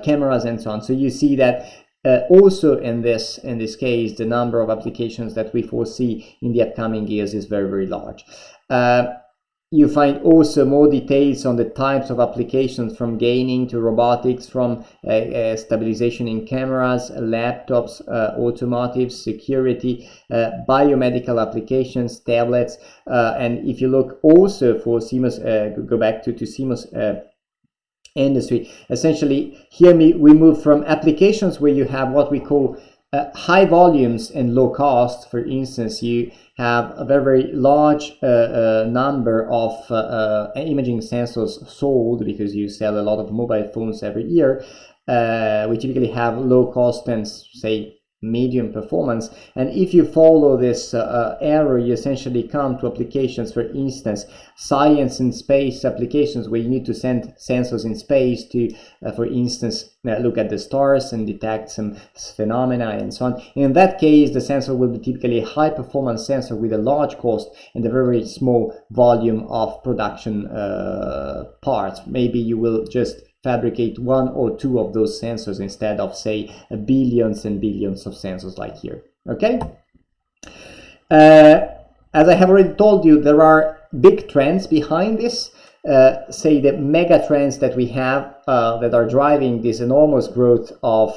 cameras and so on. So you see that also in this case, the number of applications that we foresee in the upcoming years is very, very large. You find also more details on the types of applications, from gaming to robotics, from stabilization in cameras, laptops, automotive, security, biomedical applications, tablets, and if you look also for CMOS, go back to CMOS industry, essentially here we move from applications where you have what we call high volumes and low cost. For instance, you have a very, very large number of imaging sensors sold, because you sell a lot of mobile phones every year. We typically have low cost and say medium performance, and if you follow this arrow, you essentially come to applications, for instance, science and space applications, where you need to send sensors in space to for instance look at the stars and detect some phenomena and so on. In that case, the sensor will be typically a high performance sensor with a large cost and a very small volume of production parts. Maybe you will just fabricate one or two of those sensors instead of say billions and billions of sensors like here. Okay, as I have already told you, there are big trends behind this, say the mega trends that we have that are driving this enormous growth of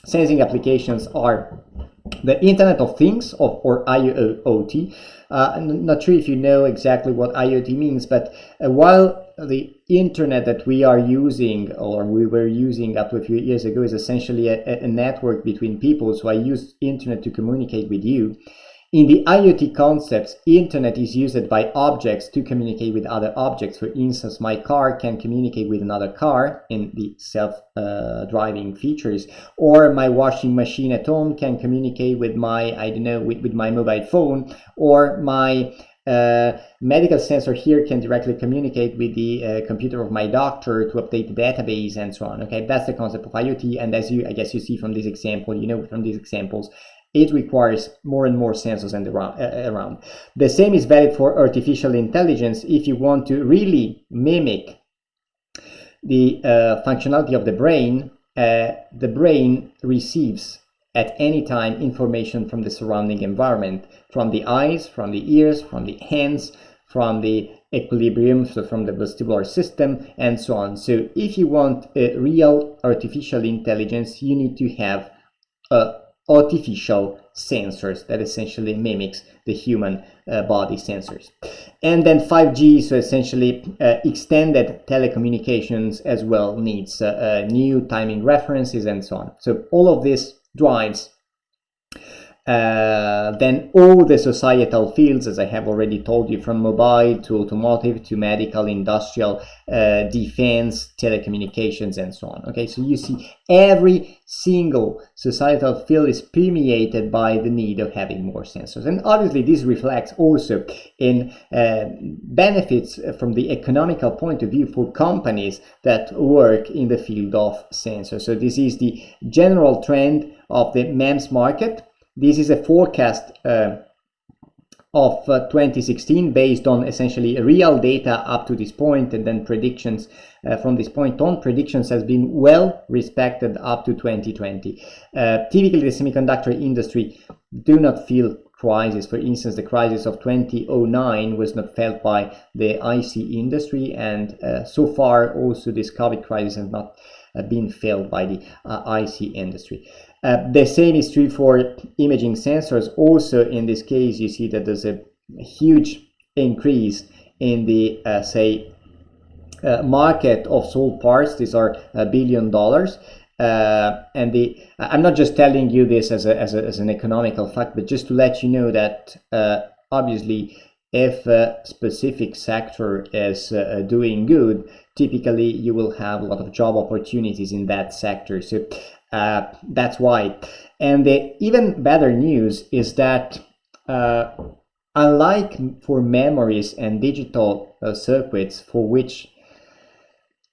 sensing applications are the Internet of Things, or IoT. I'm not sure if you know exactly what IoT means, but while the internet that we are using, or we were using up to a few years ago, is essentially a network between people, so I use internet to communicate with you. In the IoT concepts, internet is used by objects to communicate with other objects. For instance, my car can communicate with another car in the self-driving features, or my washing machine at home can communicate with my, I don't know, with my mobile phone, or my medical sensor here can directly communicate with the computer of my doctor to update the database and so on. Okay, that's the concept of IoT, and as I guess you see from this example, you know from these examples, it requires more and more sensors and around. The same is valid for artificial intelligence. If you want to really mimic the functionality of the brain receives at any time information from the surrounding environment, from the eyes, from the ears, from the hands, from the equilibrium, so from the vestibular system, and so on. So if you want a real artificial intelligence, you need to have artificial sensors that essentially mimics the human body sensors. And then 5G, so essentially extended telecommunications as well, needs new timing references and so on. So all of this drives then all the societal fields, as I have already told you, from mobile to automotive to medical, industrial, defense, telecommunications, and so on. Okay, so you see every single societal field is permeated by the need of having more sensors. And obviously this reflects also in benefits from the economical point of view for companies that work in the field of sensors. So this is the general trend of the MEMS market. This is a forecast of 2016 based on essentially real data up to this point, and then predictions from this point on. Predictions has been well respected up to 2020. Typically, the semiconductor industry do not feel crisis. For instance, the crisis of 2009 was not felt by the IC industry, and so far also this COVID crisis has not been filled by the IC industry. The same is true for imaging sensors. Also, in this case, you see that there's a huge increase in the market of sold parts. These are $1 billion. And I'm not just telling you this as an economical fact, but just to let you know that obviously, if a specific sector is doing good, typically you will have a lot of job opportunities in that sector. So that's why. And the even better news is that unlike for memories and digital circuits, for which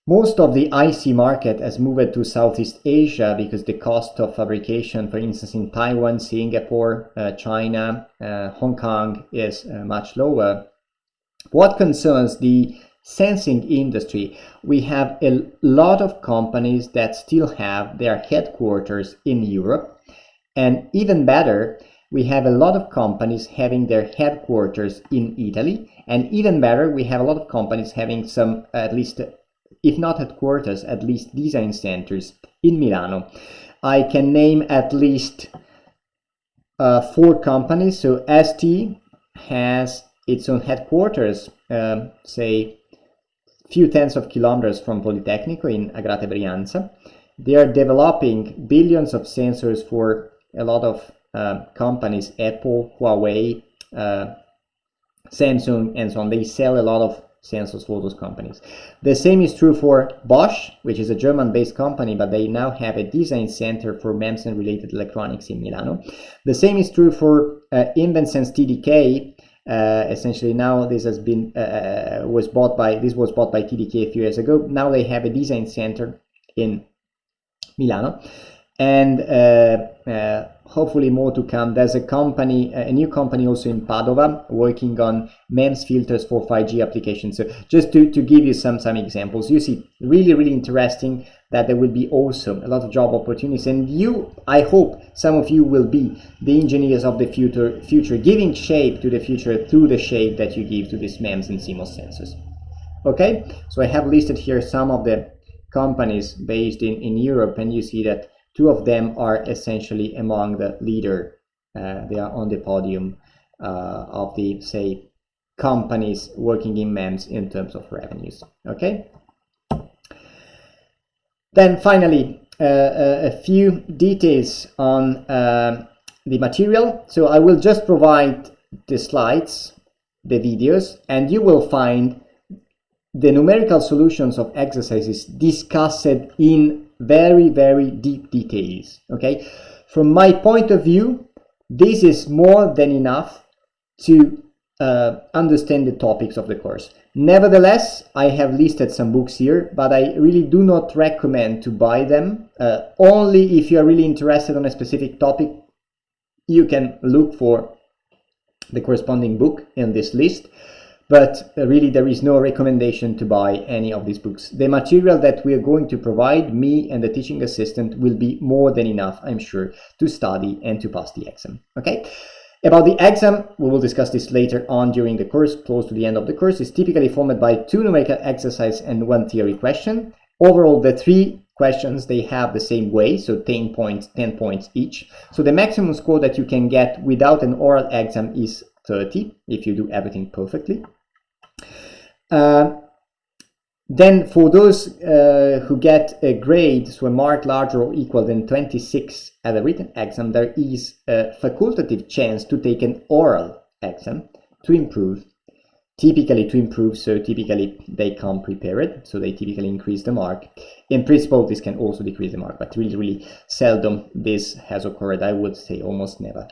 most of the IC market has moved to Southeast Asia because the cost of fabrication, for instance, in Taiwan, Singapore, China, Hong Kong is much lower. What concerns the sensing industry, we have a lot of companies that still have their headquarters in Europe, and even better, we have a lot of companies having their headquarters in Italy, and even better, we have a lot of companies having some, at least, if not headquarters, at least design centers in Milano. I can name at least 4 companies. So ST has its own headquarters, say, few tens of kilometers from Politecnico in Agrate Brianza. They are developing billions of sensors for a lot of companies, Apple, Huawei, Samsung, and so on. They sell a lot of sensors for those companies. The same is true for Bosch, which is a German-based company, but they now have a design center for MEMS and related electronics in Milano. The same is true for InvenSense TDK. Essentially now this has been was bought by TDK a few years ago. Now they have a design center in Milano, and hopefully more to come. There's a company, a new company also in Padova, working on MEMS filters for 5G applications. So just to give you some examples, you see really interesting that there will be also a lot of job opportunities, and I hope some of you will be the engineers of the future, giving shape to the future through the shape that you give to these MEMS and CMOS sensors. Okay, so I have listed here some of the companies based in Europe, and you see that 2 of them are essentially among the leader. They are on the podium of the, say, companies working in MEMS in terms of revenues. Okay. Then finally, a few details on the material. So I will just provide the slides, the videos, and you will find the numerical solutions of exercises discussed in very deep details. Okay, from my point of view, this is more than enough to understand the topics of the course. Nevertheless, I have listed some books here, but I really do not recommend to buy them. Only if you are really interested on a specific topic, you can look for the corresponding book in this list. But really, there is no recommendation to buy any of these books. The material that we are going to provide, me and the teaching assistant, will be more than enough, I'm sure, to study and to pass the exam. Okay? About the exam, we will discuss this later on during the course, close to the end of the course. It's typically formed by 2 numerical exercises and 1 theory question. Overall, the 3 questions, they have the same way, so 10 points each. So the maximum score that you can get without an oral exam is 30, if you do everything perfectly. Then for those who get a grade, so a mark larger or equal than 26 at a written exam, there is a facultative chance to take an oral exam to improve. So typically they come prepared, so they typically increase the mark. In principle, this can also decrease the mark, but really seldom this has occurred. I would say almost never.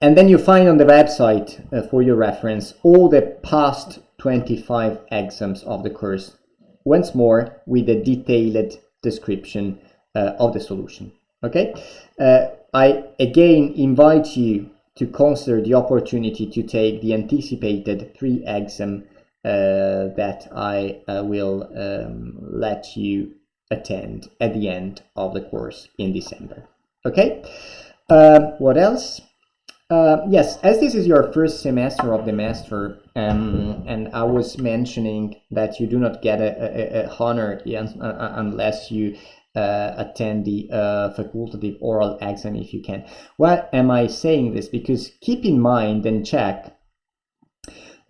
And then you find on the website, for your reference, all the past 25 exams of the course, once more with a detailed description of the solution. Okay, I again invite you to consider the opportunity to take the anticipated 3 exams that I will let you attend at the end of the course in December. Okay, what else? Yes, as this is your first semester of the master, and I was mentioning that you do not get a honor unless you attend the facultative oral exam if you can. Why am I saying this? Because keep in mind and check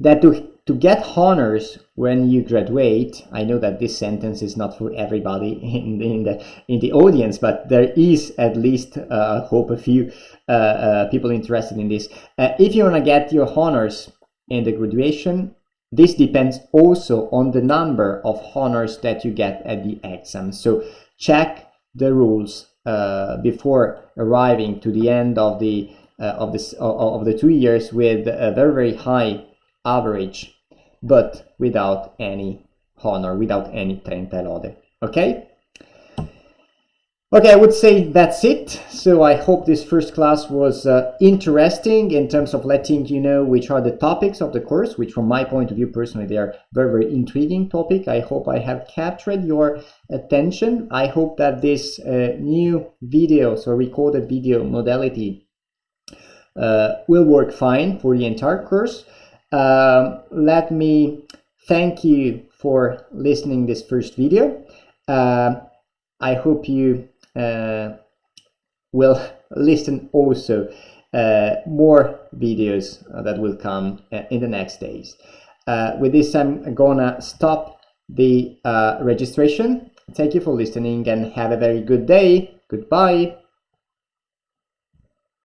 that to get honors when you graduate, I know that this sentence is not for everybody in the audience, but there is at least I hope a few people interested in this. If you want to get your honors in the graduation, this depends also on the number of honors that you get at the exam. So check the rules before arriving to the end of the 2 years with a very, very high average, but without any honor, without any 30 lode. Okay? Okay, I would say that's it. So I hope this first class was interesting in terms of letting you know which are the topics of the course, which from my point of view personally, they are very, very intriguing topic. I hope I have captured your attention. I hope that this new video, so recorded video modality, will work fine for the entire course. Let me thank you for listening this first video. I hope you will listen also more videos that will come in the next days. With this, I'm gonna stop the registration. Thank you for listening and have a very good day. Goodbye.